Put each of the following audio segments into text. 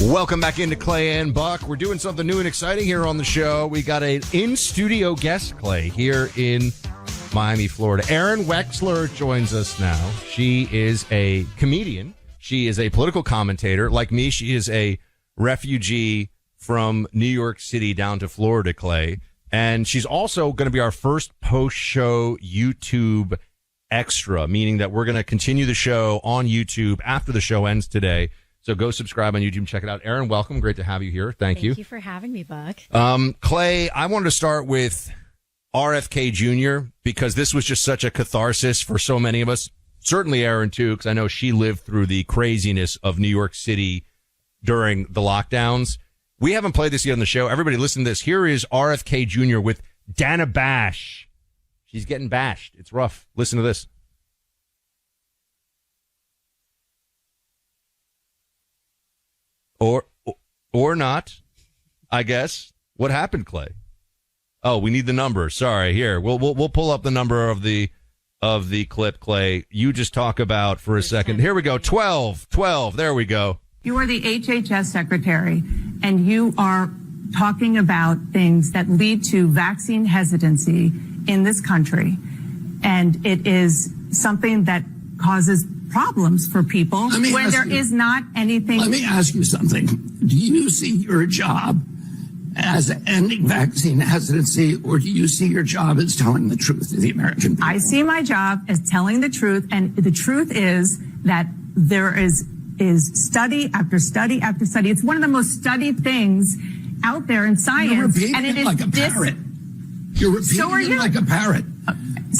Welcome back into Clay and Buck. We're doing something new and exciting here on the show. We got an in-studio guest, Clay, here in Miami, Florida. Arynne Wexler joins us now. She is a comedian. She is a political commentator. Like me, she is a refugee from New York City down to Florida, Clay. And she's also going to be our first post-show YouTube extra, meaning that we're going to continue the show on YouTube after the show ends today. So go subscribe on YouTube and check it out. Arynne, welcome. Great to have you here. Thank you. Thank you for having me, Buck. Clay, I wanted to start with RFK Jr. because this was just such a catharsis for so many of us. Certainly Arynne, too, because I know she lived through the craziness of New York City during the lockdowns. We haven't played this yet on the show. Everybody listen to this. Here is RFK Jr. with Dana Bash. She's getting bashed. It's rough. Listen to this. Or not, I guess. What happened, Clay? Oh, we need the number. Sorry. Here, we'll pull up the number of the clip, Clay. You just talk about for a second. Here we go. 12. There we go. You are the HHS secretary, and you are talking about things that lead to vaccine hesitancy in this country. And it is something that causes problems for people when there is not anything. Let me ask you something. Do you see your job as ending vaccine hesitancy, or do you see your job as telling the truth to the American people? I see my job as telling the truth, and the truth is that there is study after study after study. It's one of the most studied things out there in science. You're repeating and it it like a parrot. You're repeating it like a parrot.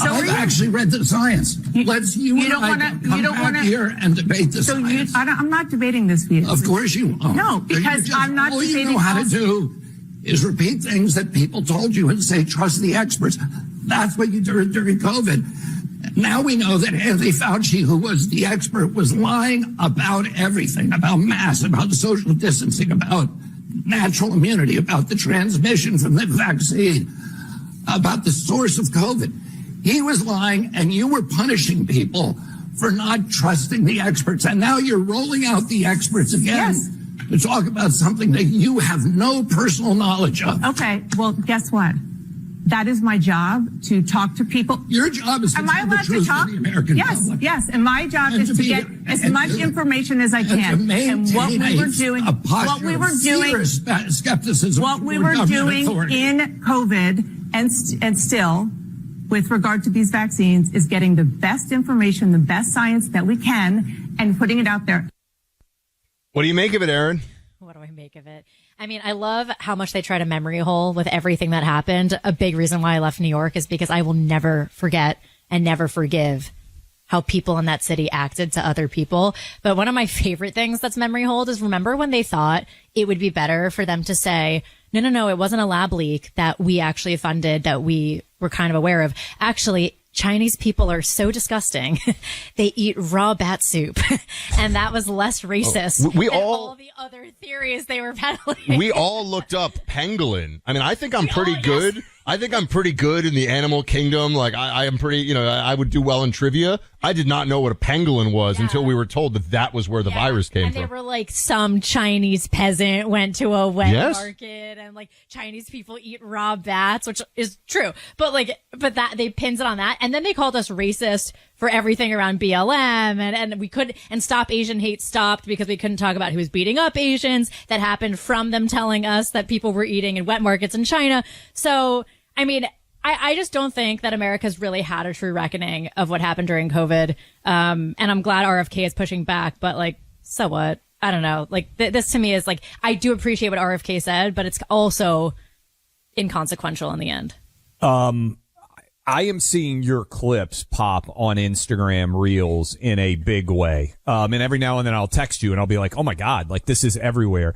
I've actually read the science. Let's you don't want to come back here and debate the science. I'm not debating this view. Of course you won't. No, because I'm not debating. All you know how to do is repeat things that people told you and say, trust the experts. That's what you did during COVID. Now we know that Anthony Fauci, who was the expert, was lying about everything, about masks, about social distancing, about natural immunity, about the transmission from the vaccine, about the source of COVID. He was lying, and you were punishing people for not trusting the experts. And now you're rolling out the experts again to talk about something that you have no personal knowledge of. Okay, well, guess what? That is my job, to talk to people. Your job is to tell the truth to the American public. Yes, and my job is to get as much information as I can. And what we were doing, skepticism, what we were doing in COVID, and still, with regard to these vaccines, is getting the best information, the best science that we can, and putting it out there. What do you make of it, Arynne? What do I make of it? I mean, I love how much they try to memory hole with everything that happened. A big reason why I left New York is because I will never forget and never forgive how people in that city acted to other people. But one of my favorite things that's memory holed is, remember when they thought it would be better for them to say, no, it wasn't a lab leak that we actually funded, that we were kind of aware of. Actually, Chinese people are so disgusting. They eat raw bat soup. And that was less racist than all the other theories they were peddling. We all looked up pangolin. I mean, I think I'm pretty good. Yes. I think I'm pretty good in the animal kingdom. Like, I am pretty, I would do well in trivia. I did not know what a pangolin was until we were told that was where the virus came from. And they were like, some Chinese peasant went to a wet market, and like Chinese people eat raw bats, which is true. But that they pinned it on that. And then they called us racist for everything around BLM, and we could, and Stop Asian Hate stopped because we couldn't talk about who was beating up Asians. That happened from them telling us that people were eating in wet markets in China. So, I mean, I just don't think that America's really had a true reckoning of what happened during COVID. And I'm glad RFK is pushing back, but so what? I don't know. This to me is I do appreciate what RFK said, but it's also inconsequential in the end. I am seeing your clips pop on Instagram Reels in a big way. And every now and then I'll text you and I'll be like, oh my God, this is everywhere.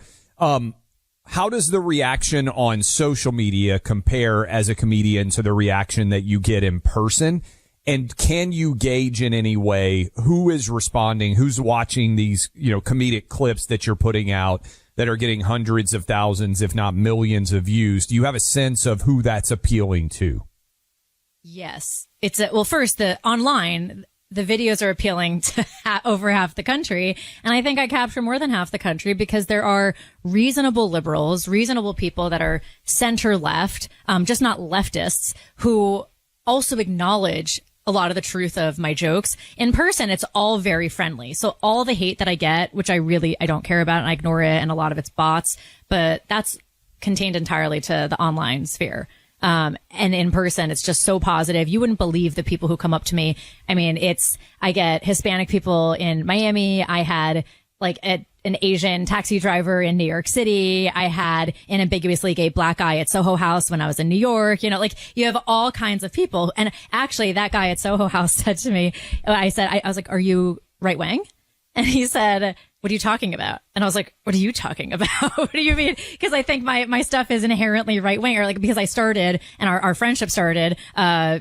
How does the reaction on social media compare as a comedian to the reaction that you get in person? And can you gauge in any way who is responding, who's watching these, comedic clips that you're putting out that are getting hundreds of thousands, if not millions of views? Do you have a sense of who that's appealing to? Yes. It's first, the online, the videos are appealing to over half the country. And I think I capture more than half the country because there are reasonable liberals, reasonable people that are center left, just not leftists, who also acknowledge a lot of the truth of my jokes. In person, it's all very friendly. So all the hate that I get, which I don't care about and I ignore it, and a lot of it's bots, but that's contained entirely to the online sphere. And in person, it's just so positive. You wouldn't believe the people who come up to me. I mean, I get Hispanic people in Miami. I had like an Asian taxi driver in New York City. I had an ambiguously gay black guy at Soho House when I was in New York. You know, like you have all kinds of people. And actually that guy at Soho House said to me, I was like, are you right wing? And he said, what are you talking about? And I was like, what are you talking about? What do you mean? Because I think my stuff is inherently right wing, or like because I started and our friendship started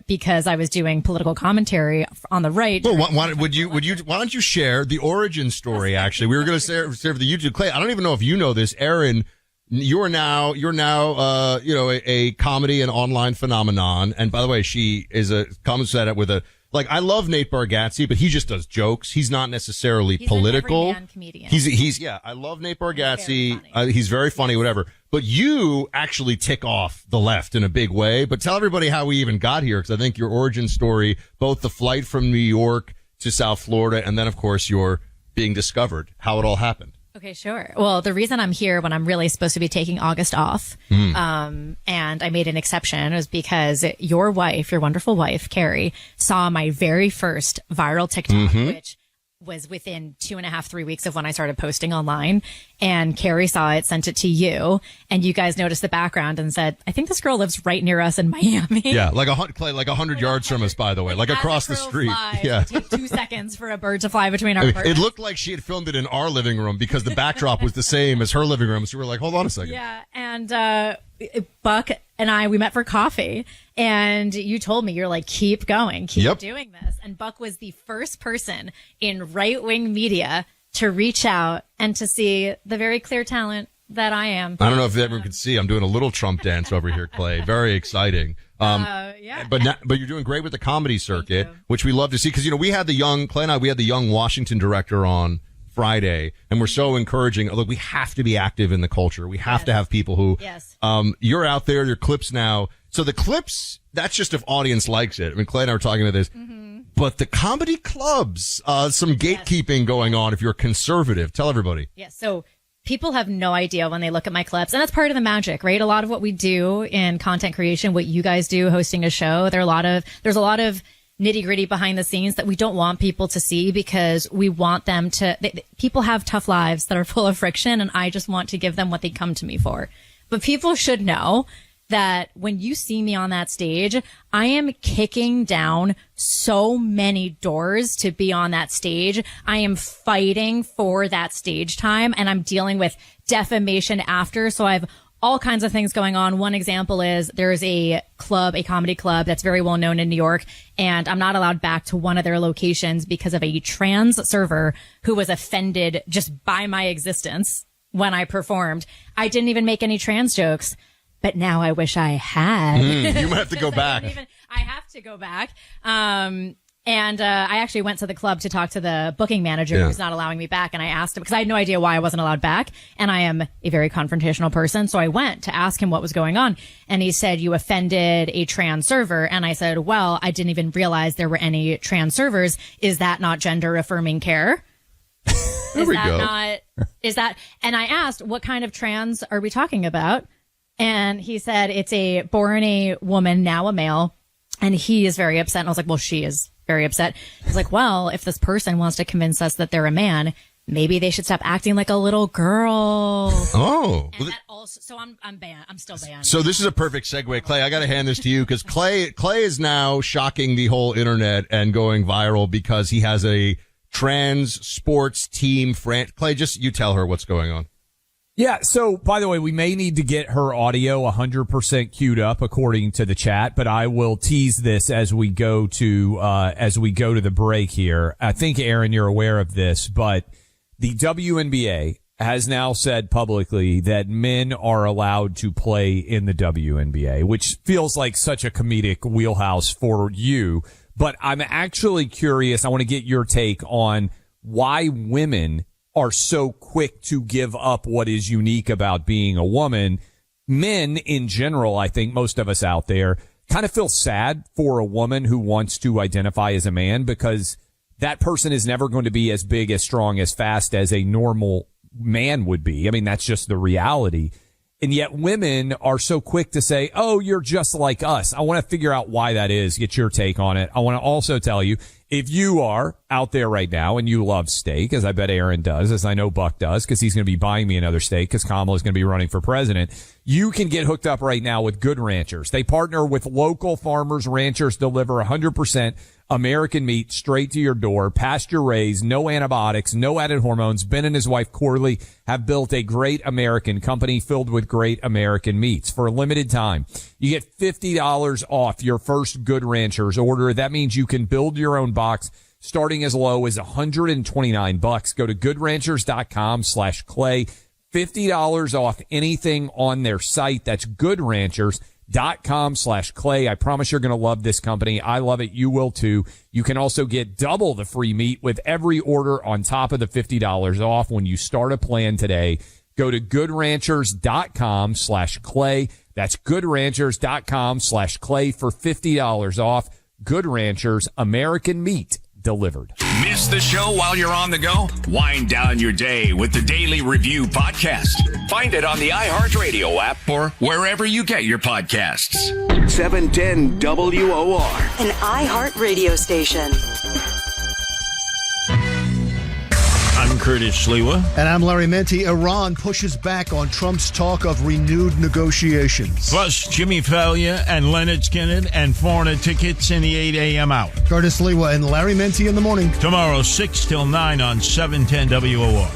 because I was doing political commentary on the right. Well, why don't you share the origin story? Actually, we were going to share for the YouTube. Clay, I don't even know if you know this, Arynne. You're now a comedy and online phenomenon. And by the way, she is a common setup with a. Like, I love Nate Bargatze, but he just does jokes. He's not necessarily political. He's an everyman comedian. I love Nate Bargatze. He's very funny, whatever. But you actually tick off the left in a big way. But tell everybody how we even got here, because I think your origin story, both the flight from New York to South Florida, and then, of course, your being discovered, how it all happened. Okay, sure. Well, the reason I'm here when I'm really supposed to be taking August off, and I made an exception, was because your wonderful wife, Carrie, saw my very first viral TikTok, which was within 2.5, 3 weeks of when I started posting online. And Carrie saw it, sent it to you, and you guys noticed the background and said, I think this girl lives right near us in Miami. Yeah, like 100 yards from us, by the way, like across the street. Yeah. It took 2 seconds for a bird to fly between our apartments. It looked like she had filmed it in our living room because the backdrop was the same as her living room. So we were like, hold on a second. Yeah, and Buck and we met for coffee, and you told me, you're like, keep going, keep doing this. And Buck was the first person in right-wing media to reach out and to see the very clear talent that I am. I don't know if everyone can see. I'm doing a little Trump dance over here, Clay. Very exciting. Yeah. But you're doing great with the comedy circuit, which we love to see. Because, we had Clay and I, we had the young Washington director on Friday, and we're so encouraging. Look, we have to be active in the culture. We have to have people who, you're out there, your clips now. So the clips, that's just if audience likes it. I mean, Clay and I were talking about this, but the comedy clubs, some gatekeeping going on if you're conservative. Tell everybody. Yes. So people have no idea when they look at my clips, and that's part of the magic, right? A lot of what we do in content creation, what you guys do hosting a show, there's a lot of nitty gritty behind the scenes that we don't want people to see, because we want them to, people have tough lives that are full of friction, and I just want to give them what they come to me for. But people should know that when you see me on that stage, I am kicking down so many doors to be on that stage. I am fighting for that stage time, and I'm dealing with defamation after. So I have all kinds of things going on. One example is there's a comedy club that's very well known in New York, and I'm not allowed back to one of their locations because of a trans server who was offended just by my existence when I performed. I didn't even make any trans jokes, but now I wish I had. You might have to go back. I have to go back. And I actually went to the club to talk to the booking manager who's not allowing me back. And I asked him, because I had no idea why I wasn't allowed back. And I am a very confrontational person. So I went to ask him what was going on. And he said, you offended a trans server. And I said, well, I didn't even realize there were any trans servers. Is that not gender affirming care? There we go. And I asked, what kind of trans are we talking about? And he said, it's born a woman, now a male. And he is very upset. And I was like, well, she is very upset. He's like, well, if this person wants to convince us that they're a man, maybe they should stop acting like a little girl. Oh. And that also, so I'm banned. I'm still banned. So this is a perfect segue. Clay, I got to hand this to you, because Clay is now shocking the whole internet and going viral because he has a trans sports team. Clay, just you tell her what's going on. Yeah. So, by the way, we may need to get her audio 100% queued up according to the chat, but I will tease this as we go to the break here. I think, Arynne, you're aware of this, but the WNBA has now said publicly that men are allowed to play in the WNBA, which feels like such a comedic wheelhouse for you. But I'm actually curious. I want to get your take on why women are so quick to give up what is unique about being a woman. Men in general, I think most of us out there kind of feel sad for a woman who wants to identify as a man, because that person is never going to be as big, as strong, as fast as a normal man would be. I mean, that's just the reality. And yet women are so quick to say, oh, you're just like us. I want to figure out why that is, get your take on it. I want to also tell you, if you are out there right now and you love steak, as I bet Aaron does, as I know Buck does, because he's going to be buying me another steak because Kamala is going to be running for president, you can get hooked up right now with Good Ranchers. They partner with local farmers. Ranchers deliver 100% American meat straight to your door, pasture raised, no antibiotics, no added hormones. Ben and his wife Corley have built a great American company filled with great American meats. For a limited time, you get $50 off your first Good Ranchers order. That means you can build your own box starting as low as $129. Go to goodranchers.com/clay. $50 off anything on their site. That's goodranchers.com/clay. I promise you're going to love this company. I love it. You will too. You can also get double the free meat with every order on top of the $50 off when you start a plan today. Go to goodranchers.com/clay. That's goodranchers.com/clay for $50 off. Good Ranchers, American meat delivered. Miss the show while you're on the go? Wind down your day with the Daily Review podcast. Find it on the iHeartRadio app or wherever you get your podcasts. 710 WOR. An iHeart radio station. I'm Curtis Sliwa. And I'm Larry Menti. Iran pushes back on Trump's talk of renewed negotiations. Plus, Jimmy Fallon and Leonard Skinner and foreigner tickets in the 8 a.m. hour. Curtis Sliwa and Larry Menti in the morning. Tomorrow, 6 till 9 on 710 WOR.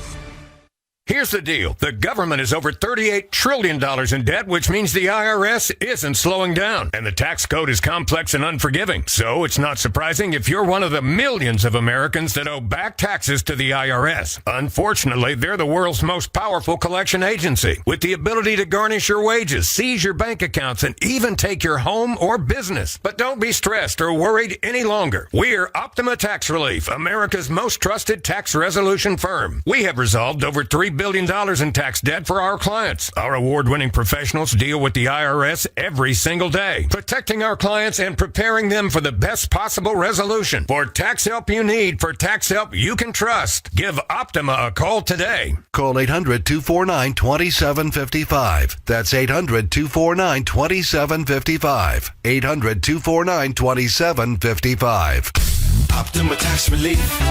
Here's the deal. The government is over $38 trillion in debt, which means the IRS isn't slowing down. And the tax code is complex and unforgiving. So it's not surprising if you're one of the millions of Americans that owe back taxes to the IRS. Unfortunately, they're the world's most powerful collection agency, with the ability to garnish your wages, seize your bank accounts, and even take your home or business. But don't be stressed or worried any longer. We're Optima Tax Relief, America's most trusted tax resolution firm. We have resolved over $3 billion in tax debt for our clients. Our award-winning professionals deal with the IRS every single day, protecting our clients and preparing them for the best possible resolution. For tax help you need, for tax help you can trust, give Optima a call today. Call 800-249-2755. That's 800-249-2755. 800-249-2755. Optima Tax Relief.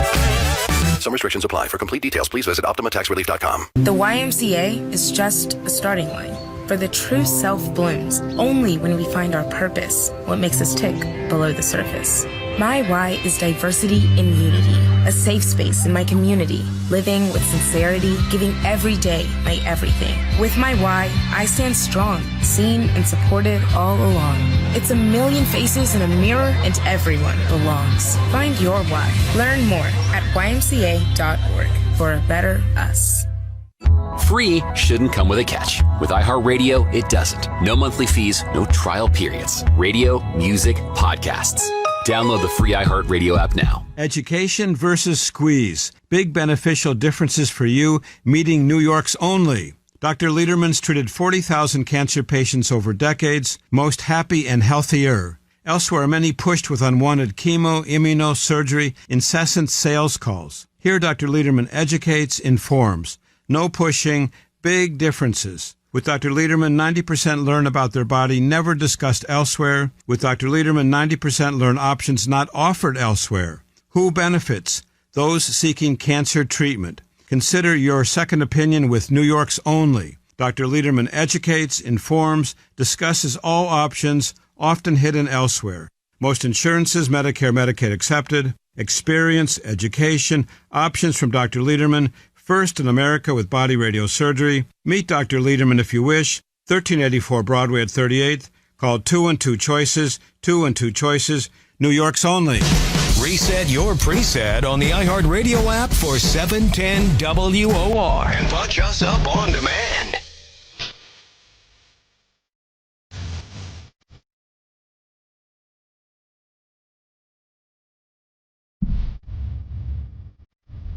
Some restrictions apply. For complete details, please visit OptimaTaxRelief.com. The YMCA is just a starting line. For the true self blooms only when we find our purpose, what makes us tick below the surface. My why is diversity and unity, a safe space in my community, living with sincerity, giving every day my everything. With my why, I stand strong, seen and supported all along. It's a million faces in a mirror and everyone belongs. Find your why. Learn more at ymca.org for a better us. Free shouldn't come with a catch. With iHeartRadio, it doesn't. No monthly fees, no trial periods. Radio, music, podcasts. Download the free iHeartRadio app now. Education versus squeeze. Big beneficial differences for you, meeting New York's only. Dr. Lederman's treated 40,000 cancer patients over decades, most happy and healthier. Elsewhere, many pushed with unwanted chemo, immunosurgery, incessant sales calls. Here, Dr. Lederman educates, informs. No pushing, big differences. With Dr. Lederman, 90% learn about their body never discussed elsewhere. With Dr. Lederman, 90% learn options not offered elsewhere. Who benefits? Those seeking cancer treatment. Consider your second opinion with New York's only. Dr. Lederman educates, informs, discusses all options, often hidden elsewhere. Most insurances, Medicare, Medicaid accepted. Experience, education, options from Dr. Lederman. First in America with body radiosurgery. Meet Dr. Lederman if you wish. 1384 Broadway at 38th. Call 212-CHOICES, 212-CHOICES, New York's only. Reset your preset on the iHeartRadio app for 710 WOR. And watch us up on demand.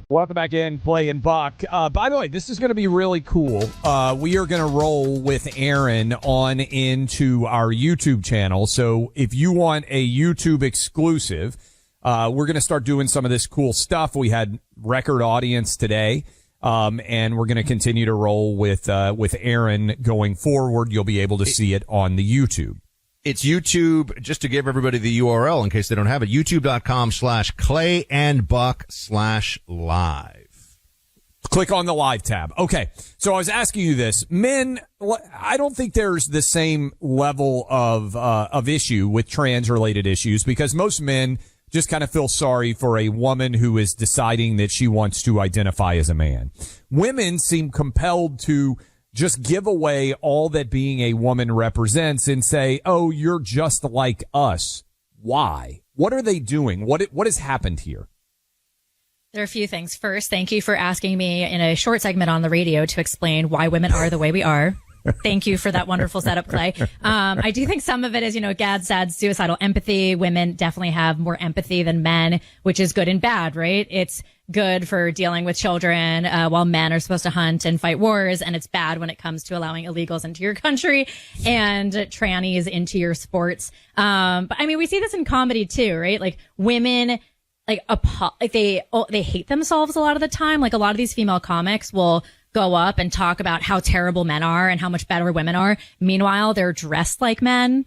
Welcome back in, Clay and Buck. By the way, this is going to be really cool. We are going to roll with Arynne on into our YouTube channel. So if you want a YouTube exclusive, we're going to start doing some of this cool stuff. We had record audience today, and we're going to continue to roll with Arynne going forward. You'll be able to see it on the YouTube. It's YouTube, just to give everybody the URL in case they don't have it, youtube.com/clayandbuck/live. Click on the live tab. Okay. So I was asking you this. Men, I don't think there's the same level of issue with trans-related issues because most men just kind of feel sorry for a woman who is deciding that she wants to identify as a man. Women seem compelled to just give away all that being a woman represents and say, oh, you're just like us. Why? What are they doing? What has happened here? There are a few things. First, thank you for asking me in a short segment on the radio to explain why women are the way we are. Thank you for that wonderful setup, Clay. I do think some of it is, GAD, SAD, suicidal empathy. Women definitely have more empathy than men, which is good and bad, right? It's good for dealing with children, while men are supposed to hunt and fight wars. And it's bad when it comes to allowing illegals into your country and trannies into your sports. But I mean, we see this in comedy too, right? Like women, they hate themselves a lot of the time. Like a lot of these female comics will go up and talk about how terrible men are and how much better women are. Meanwhile, they're dressed like men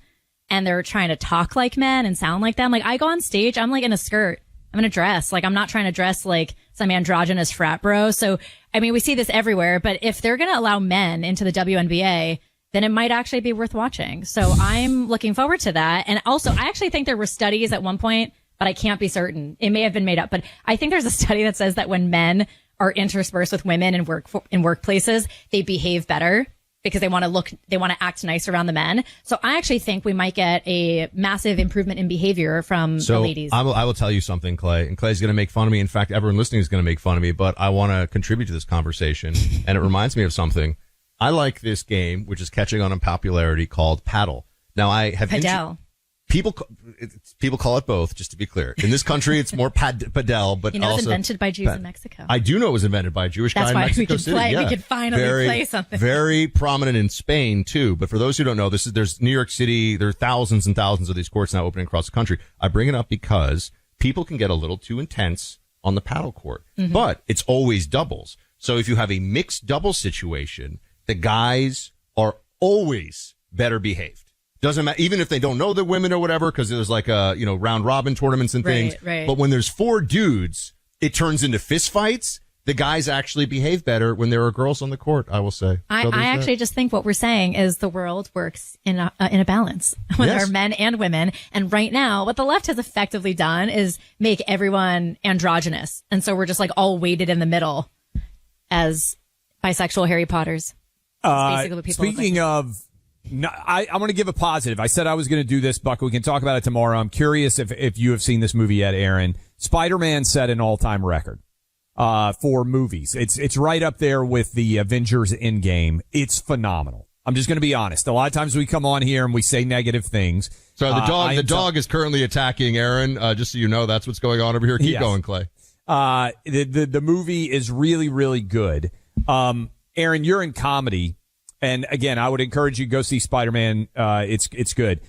and they're trying to talk like men and sound like them. Like I go on stage, I'm like in a skirt. I'm in a dress. Like I'm not trying to dress like some androgynous frat bro. So, I mean, we see this everywhere, but if they're going to allow men into the WNBA, then it might actually be worth watching. So I'm looking forward to that. And also, I actually think there were studies at one point, but I can't be certain. It may have been made up, but I think there's a study that says that when men are interspersed with women in workplaces, they behave better because they want to act nice around the men. So I actually think we might get a massive improvement in behavior from the ladies. I will tell you something, Clay, and Clay's going to make fun of me. In fact, everyone listening is going to make fun of me, but I want to contribute to this conversation. And it reminds me of something. I like this game, which is catching on in popularity, called Paddle. Now I have People call it both, just to be clear. In this country, it's more padel, but it was invented by Jews in Mexico. I do know it was invented by a Jewish guy in Mexico City. That's why we could finally play something. Very prominent in Spain, too. But for those who don't know, there's New York City. There are thousands and thousands of these courts now opening across the country. I bring it up because people can get a little too intense on the paddle court. Mm-hmm. But it's always doubles. So if you have a mixed double situation, the guys are always better behaved. Doesn't matter, even if they don't know the women or whatever, because there's like round robin tournaments and things. Right. But when there's 4 dudes, it turns into fist fights. The guys actually behave better when there are girls on the court, I will say. I actually just think what we're saying is the world works in a balance when there are men and women. And right now, what the left has effectively done is make everyone androgynous. And so we're just like all weighted in the middle as bisexual Harry Potters. That's basically what people speaking of, no, I want to give a positive. I said I was going to do this, Buck. We can talk about it tomorrow. I'm curious if you have seen this movie yet, Arynne. Spider-Man set an all-time record for movies. It's right up there with the Avengers Endgame. It's phenomenal. I'm just going to be honest. A lot of times we come on here and we say negative things. So the dog is currently attacking Arynne. Just so you know, that's what's going on over here. Keep going, Clay. The movie is really, really good. Arynne, you're in comedy. And again, I would encourage you to go see Spider-Man. It's good.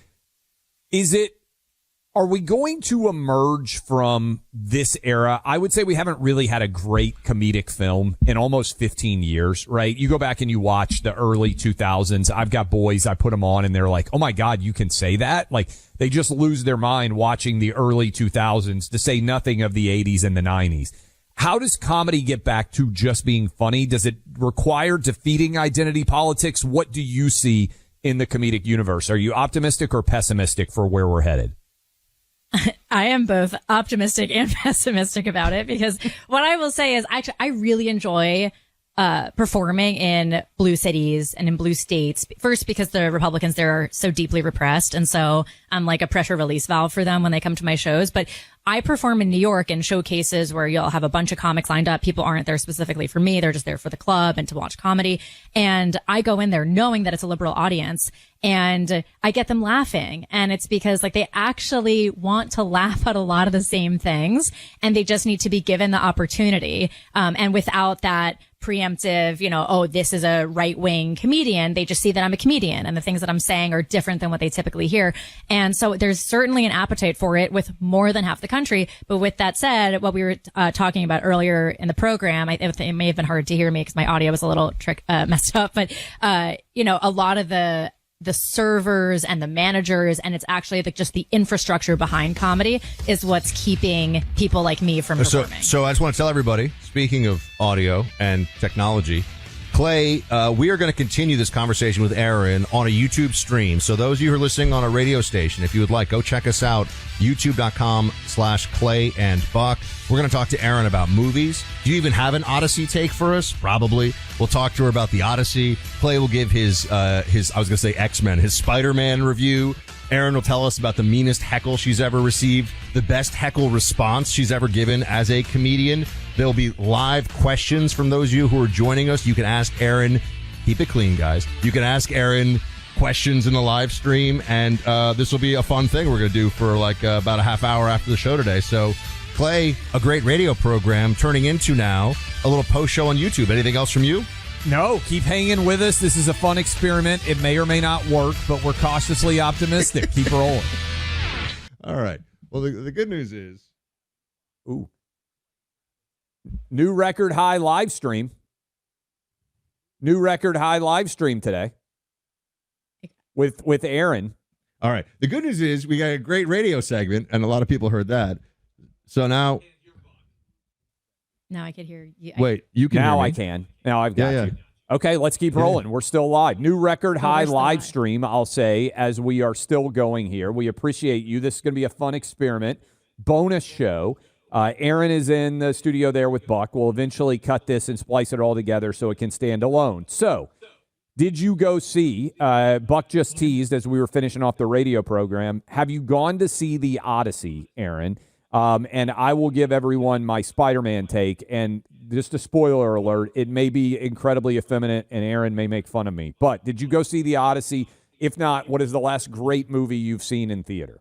Are we going to emerge from this era? I would say we haven't really had a great comedic film in almost 15 years, right? You go back and you watch the early 2000s. I've got boys, I put them on and they're like, oh my God, you can say that? Like they just lose their mind watching the early 2000s, to say nothing of the 80s and the 90s. How does comedy get back to just being funny? Does it require defeating identity politics? What do you see in the comedic universe? Are you optimistic or pessimistic for where we're headed? I am both optimistic and pessimistic about it, because what I will say is actually I really enjoy performing in blue cities and in blue states. First, because the Republicans there are so deeply repressed. And so I'm like a pressure release valve for them when they come to my shows. But I perform in New York in showcases where you'll have a bunch of comics lined up. People aren't there specifically for me. They're just there for the club and to watch comedy. And I go in there knowing that it's a liberal audience, and I get them laughing. And it's because like they actually want to laugh at a lot of the same things, and they just need to be given the opportunity. And without that preemptive, oh, this is a right-wing comedian. They just see that I'm a comedian and the things that I'm saying are different than what they typically hear. And so there's certainly an appetite for it with more than half the country. But with that said, what we were talking about earlier in the program, it may have been hard to hear me because my audio was a little messed up. But, a lot of the servers and the managers, and it's actually just the infrastructure behind comedy is what's keeping people like me from performing. So I just want to tell everybody, speaking of audio and technology, Clay, we are going to continue this conversation with Arynne on a YouTube stream. So those of you who are listening on a radio station, if you would like, go check us out, youtube.com/Clay and Buck. We're going to talk to Arynne about movies. Do you even have an Odyssey take for us? Probably. We'll talk to her about the Odyssey. Clay will give his I was going to say X-Men, his Spider-Man review. Arynne will tell us about the meanest heckle she's ever received, the best heckle response she's ever given as a comedian. There'll be live questions from those of you who are joining us. You can ask Arynne, keep it clean, guys. You can ask Arynne questions in the live stream, and this will be a fun thing we're going to do for about a half hour after the show today. So, Clay, a great radio program turning into now a little post show on YouTube. Anything else from you? No, keep hanging with us. This is a fun experiment. It may or may not work, but we're cautiously optimistic. Keep rolling. All right. Well, the good news is... Ooh. New record high live stream. New record high live stream today with Arynne. All right. The good news is we got a great radio segment, and a lot of people heard that. So now... Now I can hear you. Wait, you can now hear me? I can. Now I've got you. Okay, let's keep rolling. We're still live. New record high live stream, I'll say, as we are still going here. We appreciate you. This is going to be a fun experiment. Bonus show. Arynne is in the studio there with Buck. We'll eventually cut this and splice it all together so it can stand alone. So, did you go see, Buck just teased as we were finishing off the radio program, have you gone to see The Odyssey, Arynne? And I will give everyone my Spider-Man take, and just a spoiler alert, it may be incredibly effeminate, and Arynne may make fun of me. But did you go see The Odyssey? If not, what is the last great movie you've seen in theater?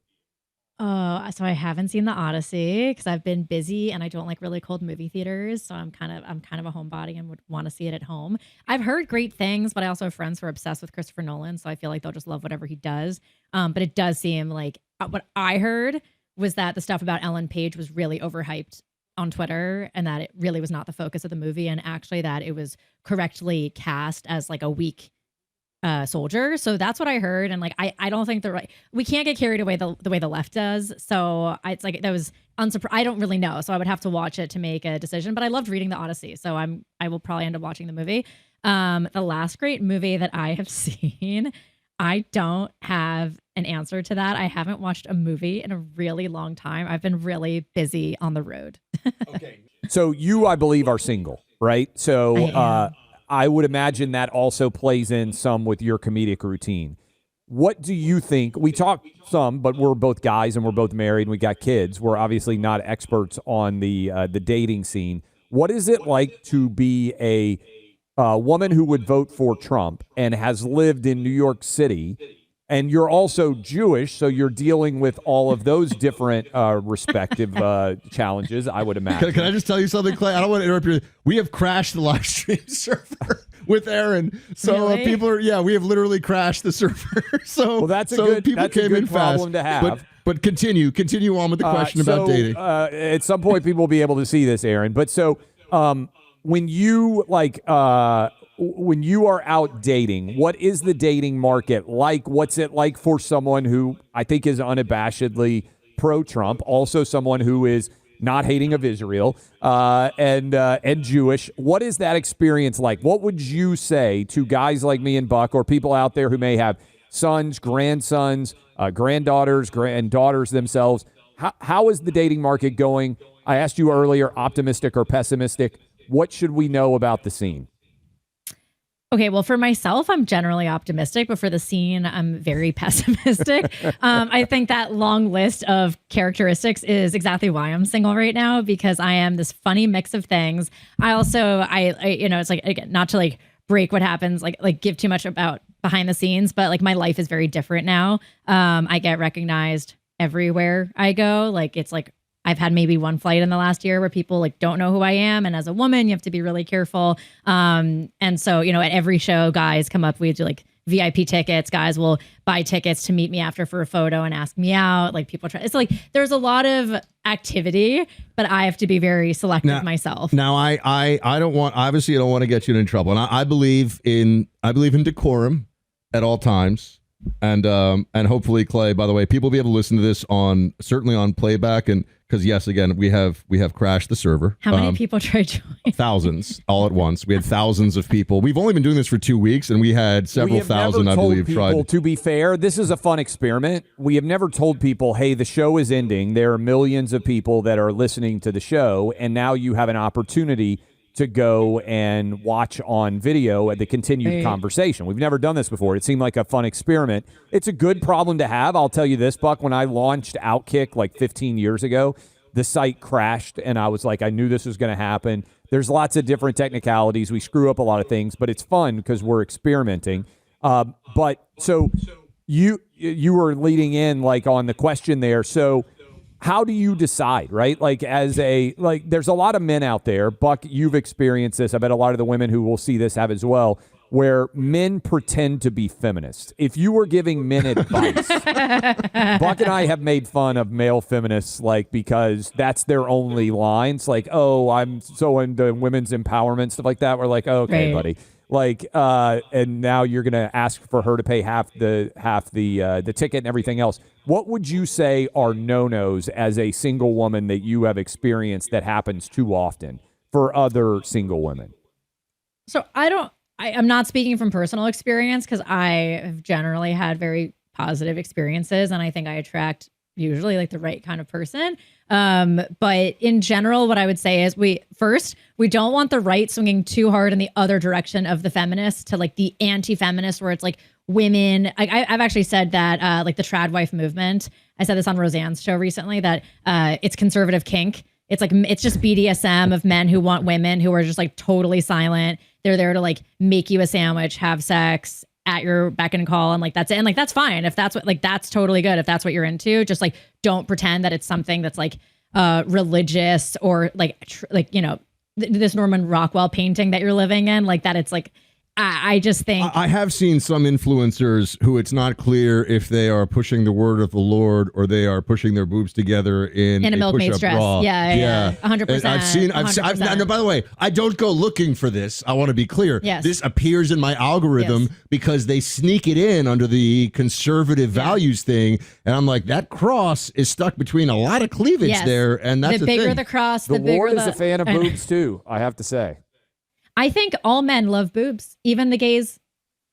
So I haven't seen The Odyssey because I've been busy and I don't like really cold movie theaters. So I'm kind of a homebody and would want to see it at home. I've heard great things, but I also have friends who are obsessed with Christopher Nolan. So I feel like they'll just love whatever he does. But it does seem like what I heard was that the stuff about Ellen Page was really overhyped on Twitter and that it really was not the focus of the movie. And actually that it was correctly cast as like a weak soldier. So that's what I heard. And like, I don't think we can't get carried away the way the left does. So it's like, that was I don't really know. So I would have to watch it to make a decision, but I loved reading The Odyssey. So I will probably end up watching the movie. The last great movie that I have seen, I don't have an answer to that. I haven't watched a movie in a really long time. I've been really busy on the road. Okay. So you, I believe, are single, right? So I would imagine that also plays in some with your comedic routine. What do you think? We talk some, but we're both guys and we're both married and we got kids. We're obviously not experts on the dating scene. What is it like to be a woman who would vote for Trump and has lived in New York City? And you're also Jewish, so you're dealing with all of those different respective challenges, I would imagine. Can I just tell you something, Clay? I don't want to interrupt you. We have crashed the live stream server with Arynne. So really? We have literally crashed the server. So that's a good problem to have. But continue on with the question about dating. At some point, people will be able to see this, Arynne. But so when you when you are out dating, what is the dating market like? What's it like for someone who I think is unabashedly pro-Trump, also someone who is not hating of Israel and Jewish? What is that experience like? What would you say to guys like me and Buck or people out there who may have sons, grandsons, granddaughters, granddaughters themselves? How is the dating market going? I asked you earlier, optimistic or pessimistic. What should we know about the scene? Okay, well, for myself, I'm generally optimistic, but for the scene, I'm very pessimistic. I think that long list of characteristics is exactly why I'm single right now, because I am this funny mix of things. I also, it's like, again, not to like break what happens, like give too much about behind the scenes, but like my life is very different now. I get recognized everywhere I go. Like it's like I've had maybe one flight in the last year where people like don't know who I am, and as a woman, you have to be really careful. And so at every show, guys come up. We do like VIP tickets. Guys will buy tickets to meet me after for a photo and ask me out. Like people try. It's like there's a lot of activity, but I have to be very selective myself. Now, I don't want I don't want to get you in trouble, and I believe in decorum at all times. And hopefully, Clay, by the way, people will be able to listen to this certainly on playback, and because yes, again, we have crashed the server. How many people tried to join? Thousands all at once. We had thousands of people. We've only been doing this for 2 weeks, and we had several thousand, I believe, tried. To be fair, this is a fun experiment. We have never told people, hey, the show is ending. There are millions of people that are listening to the show, and now you have an opportunity to go and watch on video at the continued conversation. We've never done this before. It seemed like a fun experiment. It's a good problem to have. I'll tell you this, Buck, when I launched Outkick like 15 years ago, the site crashed, and I was like, I knew this was going to happen. There's lots of different technicalities. We screw up a lot of things, but it's fun because we're experimenting. But so you were leading in like on the question there. So how do you decide, right? Like there's a lot of men out there. Buck, you've experienced this. I bet a lot of the women who will see this have as well, where men pretend to be feminists. If you were giving men advice, Buck and I have made fun of male feminists, like, because that's their only lines. Like, oh, I'm so into women's empowerment, stuff like that. We're like, oh, okay, buddy. Like, and now you're going to ask for her to pay half the ticket and everything else. What would you say are no-nos as a single woman that you have experienced that happens too often for other single women? So I'm not speaking from personal experience, because I have generally had very positive experiences, and I think I attract usually like the right kind of person. But in general, what I would say is we don't want the right swinging too hard in the other direction of the feminists to like the anti-feminist, where it's like women. I've actually said that like the trad wife movement. I said this on Roseanne's show recently, that it's conservative kink. It's like it's just BDSM of men who want women who are just like totally silent. They're there to like make you a sandwich, have sex at your beck and call, and like that's it. And like that's fine if that's what, like that's totally good if that's what you're into. Just like don't pretend that it's something that's like religious or like this Norman Rockwell painting that you're living in, like that. It's like I just think I have seen some influencers who it's not clear if they are pushing the word of the Lord or they are pushing their boobs together in a milkmaid's dress. Bra. Yeah, 100%. I've seen. No, by the way, I don't go looking for this. I want to be clear. Yes. This appears in my algorithm because they sneak it in under the conservative values thing, and I'm like, that cross is stuck between a lot of cleavage there, and that's the bigger thing. the cross, the bigger Lord is a fan of boobs too, I have to say. I think all men love boobs. Even the gays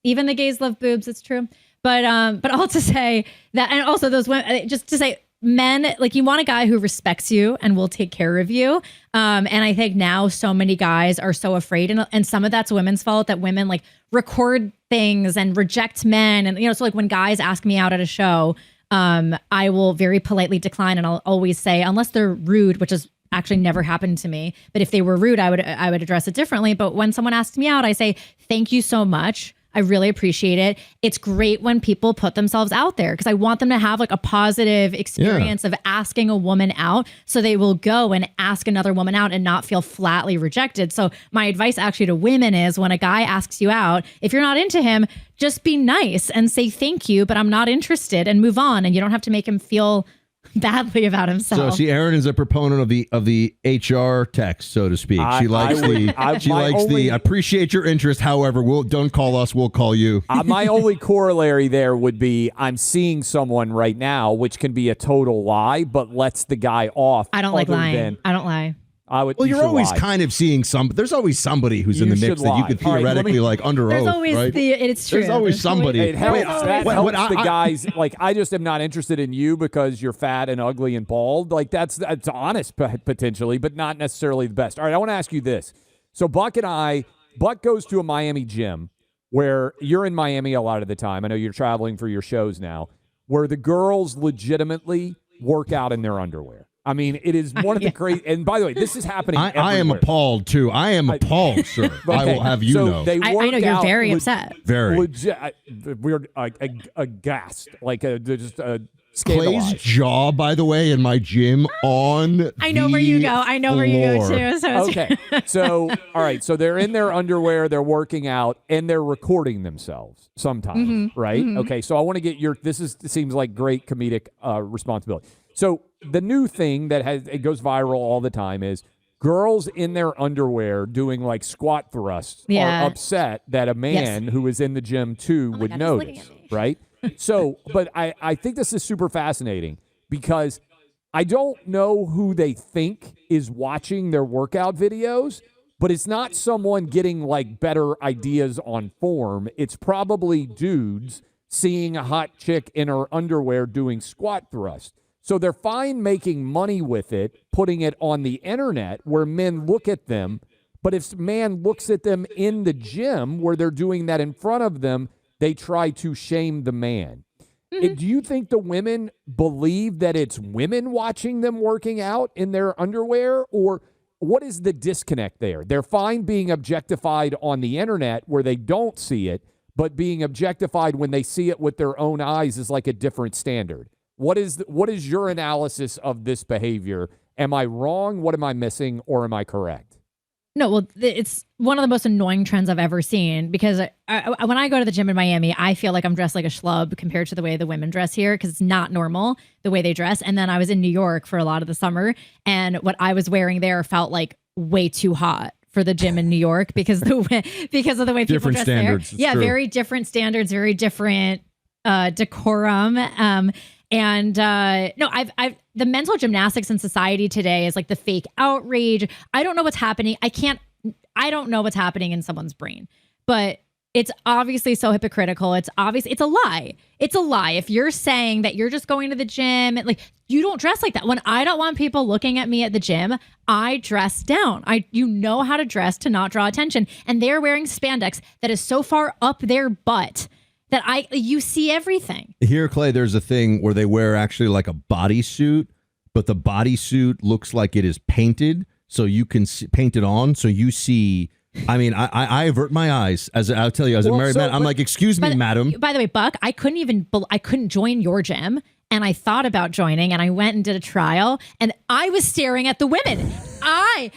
love boobs. It's true. But all to say that, and also those women, just to say, men, like you want a guy who respects you and will take care of you. And I think now so many guys are so afraid, and some of that's women's fault, that women like record things and reject men. And, so like when guys ask me out at a show, I will very politely decline. And I'll always say, unless they're rude, which is actually never happened to me. But if they were rude, I would address it differently. But when someone asks me out, I say, thank you so much. I really appreciate it. It's great when people put themselves out there, because I want them to have like a positive experience of asking a woman out, so they will go and ask another woman out and not feel flatly rejected. So my advice actually to women is, when a guy asks you out, if you're not into him, just be nice and say thank you, but I'm not interested, and move on. And you don't have to make him feel badly about himself. So see, Arynne is a proponent of the HR text, so to speak. She likes the appreciate your interest. However, don't call us, we'll call you. My only corollary there would be, I'm seeing someone right now, which can be a total lie, but lets the guy off. I don't like lying. I don't lie. You're always kind of seeing there's always somebody who's in the mix that you could theoretically like under oath. There's always right? It's true. There's always somebody. It helps. That helps the guys. Like, I just am not interested in you because you're fat and ugly and bald. Like, that's honest potentially, but not necessarily the best. All right, I want to ask you this. So Buck goes to a Miami gym where you're in Miami a lot of the time. I know you're traveling for your shows now, where the girls legitimately work out in their underwear. I mean, it is one of the great. And by the way, this is happening. I am appalled too. I am appalled, sir. Okay. I will have you know. I know you're very upset. Very. We're aghast, just Clay's jaw, by the way, in my gym on. I know where you go. I know where you go too. So okay. So all right. So they're in their underwear. They're working out, and they're recording themselves sometimes. Right. Okay. So I want to get your. This seems like great comedic responsibility. So the new thing that it goes viral all the time is girls in their underwear doing like squat thrusts are upset that a man who is in the gym too would notice, right? So, but I think this is super fascinating because I don't know who they think is watching their workout videos, but it's not someone getting like better ideas on form. It's probably dudes seeing a hot chick in her underwear doing squat thrusts. So they're fine making money with it, putting it on the internet where men look at them. But if a man looks at them in the gym where they're doing that in front of them, they try to shame the man. Do you think the women believe that it's women watching them working out in their underwear? Or what is the disconnect there? They're fine being objectified on the internet where they don't see it, but being objectified when they see it with their own eyes is like a different standard. What is your analysis of this behavior? Am I wrong? What am I missing? Or am I correct? No, well, it's one of the most annoying trends I've ever seen because when I go to the gym in Miami, I feel like I'm dressed like a schlub compared to the way the women dress here because it's not normal the way they dress. And then I was in New York for a lot of the summer, and what I was wearing there felt like way too hot for the gym in New York because of the way people different dress standards, there. Yeah, true. Very different standards, very different decorum. I've the mental gymnastics in society today is like the fake outrage. I don't know what's happening. I don't know what's happening in someone's brain, but it's obviously so hypocritical. It's obvious. It's a lie. It's a lie. If you're saying that you're just going to the gym and like, you don't dress like that. When I don't want people looking at me at the gym, I dress down. You know how to dress to not draw attention. And they're wearing spandex that is so far up their butt that you see everything. Here, Clay, there's a thing where they wear actually like a bodysuit, but the bodysuit looks like it is painted, so you can paint it on, so you see. I mean, I avert my eyes I'll tell you, as a married man. I'm like, excuse me, madam. By the way, Buck, I couldn't join your gym, and I thought about joining, and I went and did a trial, and I was staring at the women. I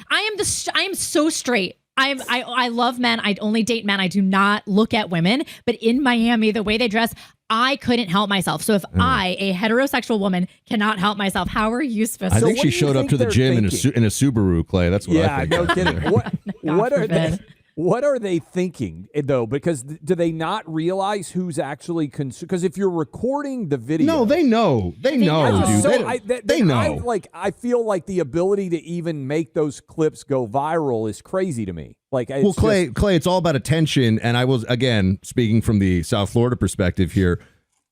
am so straight. I love men. I only date men. I do not look at women. But in Miami, the way they dress, I couldn't help myself. So if I, a heterosexual woman, cannot help myself, how are you supposed to? I think she showed up to the gym in a Subaru, Clay. That's what I think. Yeah, no kidding. What are they thinking, though? Because do they not realize who's actually because if you're recording the video, no, they know, dude. They know. I feel like the ability to even make those clips go viral is crazy to me. Clay, it's all about attention. And I was, again, speaking from the South Florida perspective here,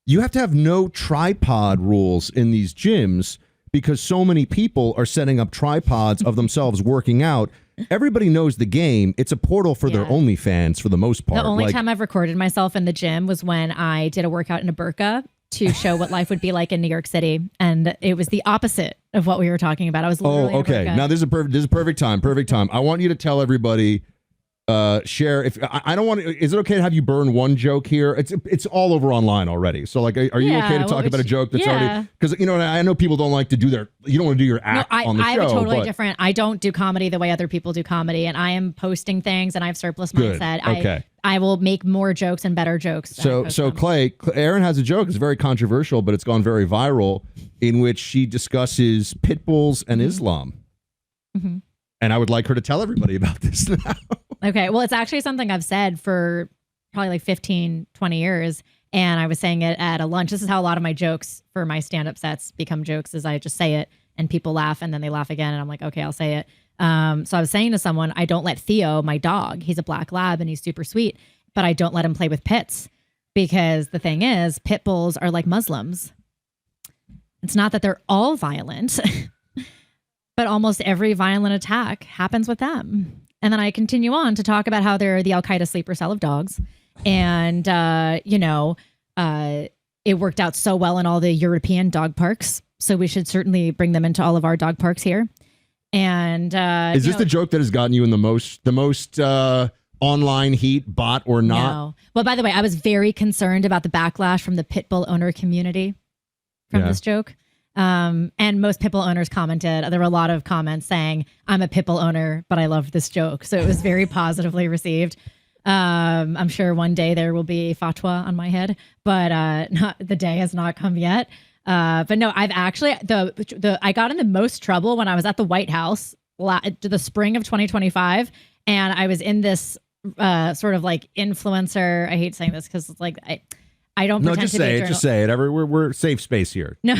you have to have no tripod rules in these gyms because so many people are setting up tripods of themselves working out. Everybody knows the game. It's a portal for their OnlyFans for the most part. The only time I've recorded myself in the gym was when I did a workout in a burqa to show what life would be like in New York City. And it was the opposite of what we were talking about. I was literally okay. Now this is a perfect time. I want you to tell everybody, share if I don't want to, is it okay to have you burn one joke here? It's all over online already. So like, are you okay to talk about a joke that's already, because I know people don't like to do you don't want to do your act on the show. I'm totally different. I don't do comedy the way other people do comedy, and I am posting things and I have surplus mindset. Okay. I will make more jokes and better jokes. So Clay, Arynne has a joke. It's very controversial, but it's gone very viral, in which she discusses pit bulls and Islam. Mm-hmm. And I would like her to tell everybody about this now. Okay. Well, it's actually something I've said for probably like 15, 20 years. And I was saying it at a lunch. This is how a lot of my jokes for my stand-up sets become jokes, is I just say it and people laugh and then they laugh again. And I'm like, okay, I'll say it. So I was saying to someone, I don't let Theo, my dog, he's a black lab and he's super sweet, but I don't let him play with pits, because the thing is, pit bulls are like Muslims. It's not that they're all violent, but almost every violent attack happens with them. And then I continue on to talk about how they're the Al-Qaeda sleeper cell of dogs. And, it worked out so well in all the European dog parks. So we should certainly bring them into all of our dog parks here. And is this the joke that has gotten you in the most online heat, bot or not? No. Well, by the way, I was very concerned about the backlash from the pit bull owner community from this joke. And most pit bull owners commented. There were a lot of comments saying, I'm a pit bull owner, but I loved this joke. So it was very positively received. I'm sure one day there will be a fatwa on my head, but the day has not come yet. But no, I've actually I got in the most trouble when I was at the White House the spring of 2025, and I was in this sort of like influencer. I hate saying this because it's like I don't pretend to be a journalist. Just say it. We're safe space here. No,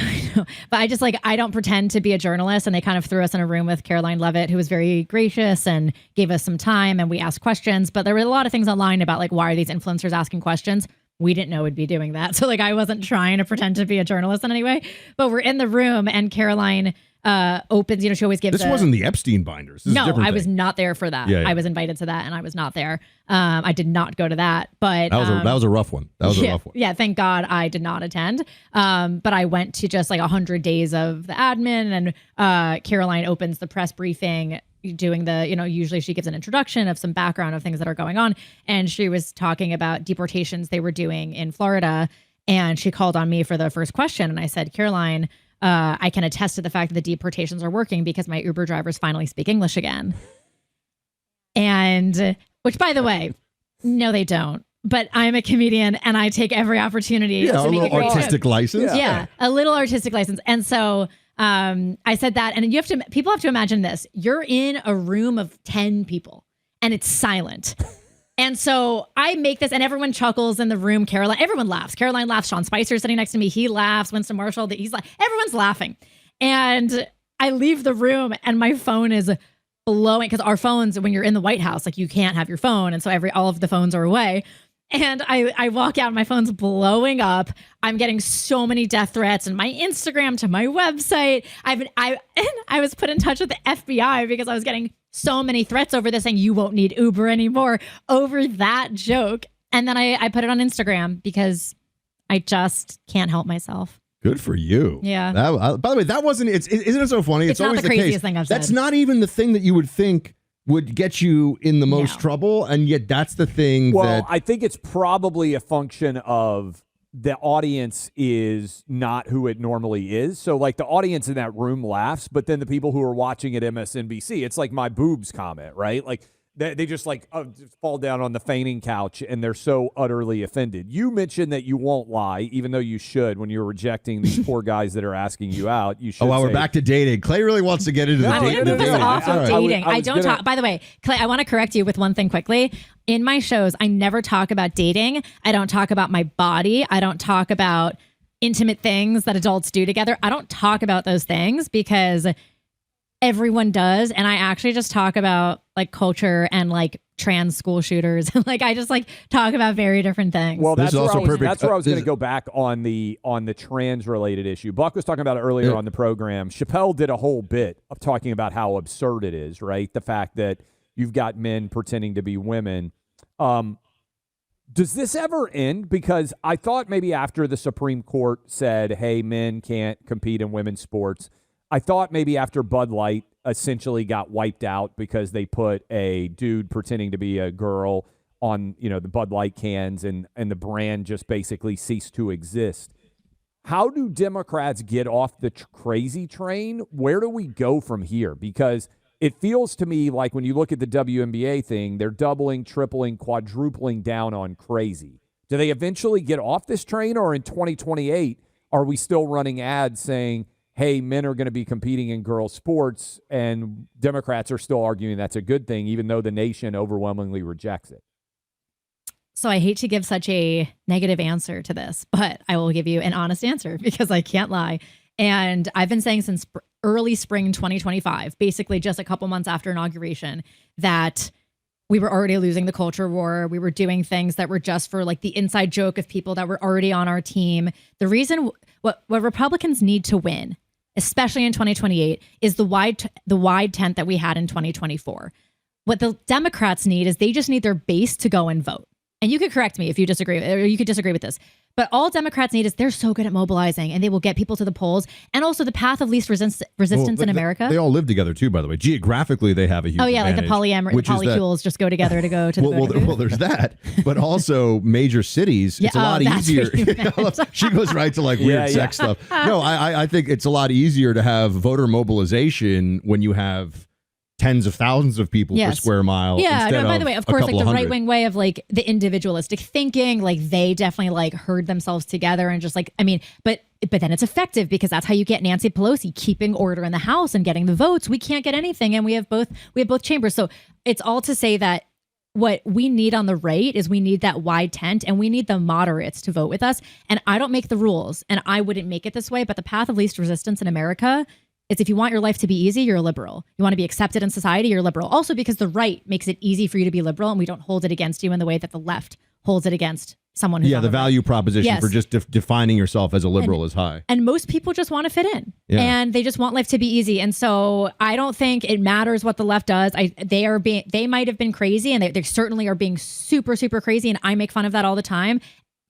but I don't pretend to be a journalist, and they kind of threw us in a room with Caroline Levitt, who was very gracious and gave us some time, and we asked questions. But there were a lot of things online about like, why are these influencers asking questions? We didn't know we'd be doing that. So like, I wasn't trying to pretend to be a journalist in any way, but we're in the room and Caroline opens, she always gives this wasn't the Epstein binders. This is a different I thing. was not there for that. Yeah. I was invited to that and I was not there. I did not go to that, but that was a rough one. That was a rough one. Yeah. Thank God I did not attend. But I went to just like 100 days of the admin, and Caroline opens the press briefing doing the, usually she gives an introduction of some background of things that are going on. And she was talking about deportations they were doing in Florida. And she called on me for the first question. And I said, Caroline, I can attest to the fact that the deportations are working because my Uber drivers finally speak English again. And which, by the way, no, they don't. But I'm a comedian and I take every opportunity to a make little artistic license. Yeah, a little artistic license. And so I said that, and people have to imagine this. You're in a room of 10 people and it's silent. And so I make this, and everyone chuckles in the room. Everyone laughs. Caroline laughs. Sean Spicer's sitting next to me. He laughs. Winston Marshall, everyone's laughing. And I leave the room and my phone is blowing, because our phones, when you're in the White House, like you can't have your phone. And so all of the phones are away. And I walk out, my phone's blowing up. I'm getting so many death threats, and my Instagram to my website. I was put in touch with the FBI because I was getting so many threats over this, saying you won't need Uber anymore over that joke. And then I put it on Instagram because I just can't help myself. Good for you. Yeah. By the way, that wasn't. Isn't it so funny? It's always not the craziest case. thing I've said. That's not even the thing that you would think would get you in the most trouble, and yet that's the thing. Well, I think it's probably a function of the audience is not who it normally is. So, like, the audience in that room laughs, but then the people who are watching at MSNBC, it's like my boobs comment, right? Like, they just just fall down on the fainting couch, and they're so utterly offended. You mentioned that you won't lie, even though you should when you're rejecting these poor guys that are asking you out. You should. We're back to dating. Clay really wants to get into the dating. I don't talk. By the way, Clay, I want to correct you with one thing quickly. In my shows, I never talk about dating. I don't talk about my body. I don't talk about intimate things that adults do together. I don't talk about those things because everyone does, and I actually just talk about like culture and like trans school shooters. Like I just like talk about very different things. Well, that's where I was going to go back on the trans related issue. Buck was talking about it earlier on the program. Chappelle did a whole bit of talking about how absurd it is, right? The fact that you've got men pretending to be women. Does this ever end? Because I thought maybe after the Supreme Court said, hey, men can't compete in women's sports, I thought maybe after Bud Light essentially got wiped out because they put a dude pretending to be a girl on, the Bud Light cans, and the brand just basically ceased to exist. How do Democrats get off the crazy train? Where do we go from here? Because it feels to me like when you look at the WNBA thing, they're doubling, tripling, quadrupling down on crazy. Do they eventually get off this train, or in 2028, are we still running ads saying, hey, men are going to be competing in girls' sports, and Democrats are still arguing that's a good thing, even though the nation overwhelmingly rejects it? So I hate to give such a negative answer to this, but I will give you an honest answer because I can't lie. And I've been saying since early spring 2025, basically just a couple months after inauguration, that we were already losing the culture war. We were doing things that were just for like the inside joke of people that were already on our team. The reason what Republicans need to win, especially in 2028, is the wide tent that we had in 2024. What the Democrats need is they just need their base to go and vote. and you could correct me if you disagree, or you could disagree with this, but all Democrats need is they're so good at mobilizing, and they will get people to the polls, and also the path of least resistance in America. They all live together too, by the way. Geographically, they have a huge advantage. Like the polycules just go together to go to the voting booth. There's that, but also major cities. It's a lot easier. She goes right to like weird sex stuff. No, I think it's a lot easier to have voter mobilization when you have tens of thousands of people per square mile. Yeah, no, by the way, of course, like the right-wing way of like the individualistic thinking, like they definitely like herd themselves together and just like, I mean, but then it's effective because that's how you get Nancy Pelosi keeping order in the House and getting the votes. We can't get anything, and we have both chambers. So it's all to say that what we need on the right is we need that wide tent, and we need the moderates to vote with us. And I don't make the rules, and I wouldn't make it this way, but the path of least resistance in America is if you want your life to be easy, you're a liberal. You want to be accepted in society, you're a liberal. Also because the right makes it easy for you to be liberal, and we don't hold it against you in the way that the left holds it against someone who's the value proposition for just defining yourself as a liberal is high. And most people just want to fit in, and they just want life to be easy. And so I don't think it matters what the left does. They might have been crazy, and they certainly are being super, super crazy, and I make fun of that all the time.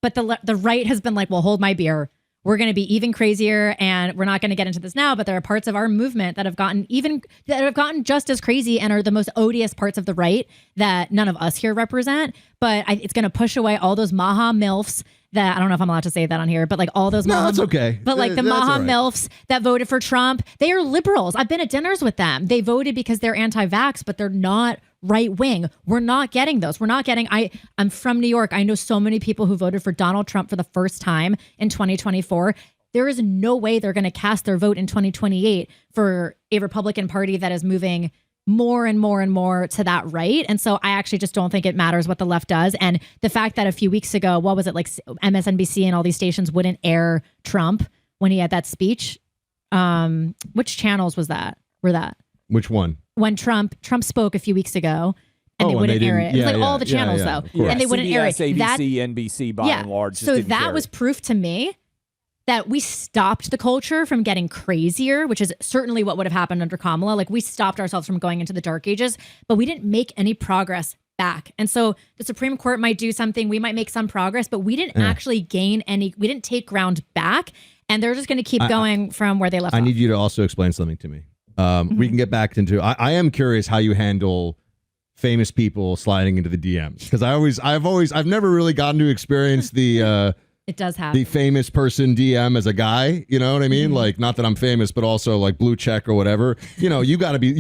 But the right has been like, well, hold my beer. We're going to be even crazier, and we're not going to get into this now, but there are parts of our movement that have gotten just as crazy and are the most odious parts of the right that none of us here represent. But it's going to push away all those Maha MILFs that, I don't know if I'm allowed to say that on here, but like all those that's okay. But like the Maha MILFs that voted for Trump, they are liberals. I've been at dinners with them. They voted because they're anti-vax, but they're not right wing. We're not getting those. I'm from New York. I know so many people who voted for Donald Trump for the first time in 2024. There is no way they're going to cast their vote in 2028 for a Republican Party that is moving more and more and more to that right. And so I actually just don't think it matters what the left does. And the fact that a few weeks ago, what was it, like MSNBC and all these stations wouldn't air Trump when he had that speech. Which channels were that? Which one? When Trump spoke a few weeks ago, and they wouldn't air it. It was like all the channels though, and they wouldn't air it. ABC, NBC, by and large. So that was proof to me that we stopped the culture from getting crazier, which is certainly what would have happened under Kamala. Like we stopped ourselves from going into the dark ages, but we didn't make any progress back. And so the Supreme Court might do something. We might make some progress, but we didn't actually gain any. We didn't take ground back, and they're just going to keep going from where they left off. I need you to also explain something to me. We can get back into. I am curious how you handle famous people sliding into the DMs, because I've never really gotten to experience the. It does happen. The famous person DM as a guy, you know what I mean? Mm-hmm. Like, not that I'm famous, but also like blue check or whatever. You know, you gotta be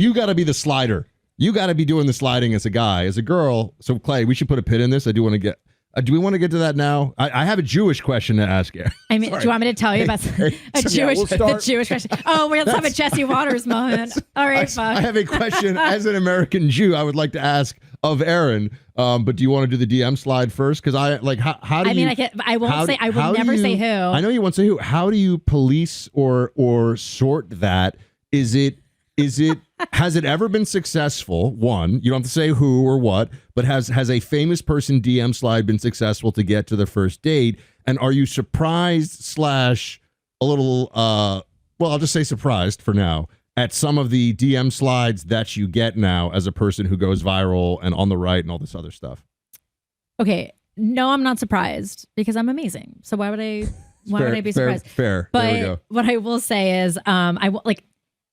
the slider. You gotta be doing the sliding as a guy. As a girl. So Clay, we should put a pin in this. I do want to get. Do we want to get to that now? I have a Jewish question to ask you. I mean, do you want me to tell you about the Jewish question? Oh, let's have a Jesse Waters moment. All right, fine. I have a question as an American Jew I would like to ask of Arynne. But do you want to do the DM slide first? Because I like how do you? I mean, I won't say. I will never say who. I know you won't say who. How do you police or sort that? Is it? Has it ever been successful? One, you don't have to say who or what, but has a famous person DM slide been successful to get to the first date? And are you surprised / a little? Well, I'll just say surprised for now at some of the DM slides that you get now as a person who goes viral and on the right and all this other stuff. Okay, no, I'm not surprised because I'm amazing. So why would I be surprised? Fair. But there we go. What I will say is,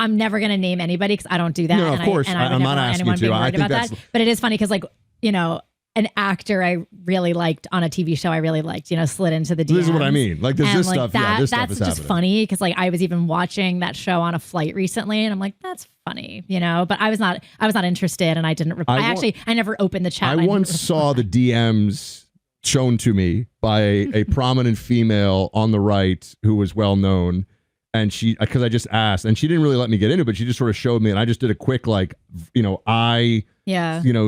I'm never going to name anybody because I don't do that. No, of course. I'm not asking you to. I think that's... But it is funny because, like, you know, an actor I really liked on a TV show I really liked, you know, slid into the DMs. This is what I mean. Like, there's this stuff. This that's stuff just funny because, like, I was even watching that show on a flight recently, and I'm like, that's funny, you know. But I was not interested, and I didn't reply. I never opened the chat. I once saw the DMs shown to me by a prominent female on the right who was well known. And because I just asked, and she didn't really let me get into it, but she just sort of showed me, and I just did a quick, like, you know,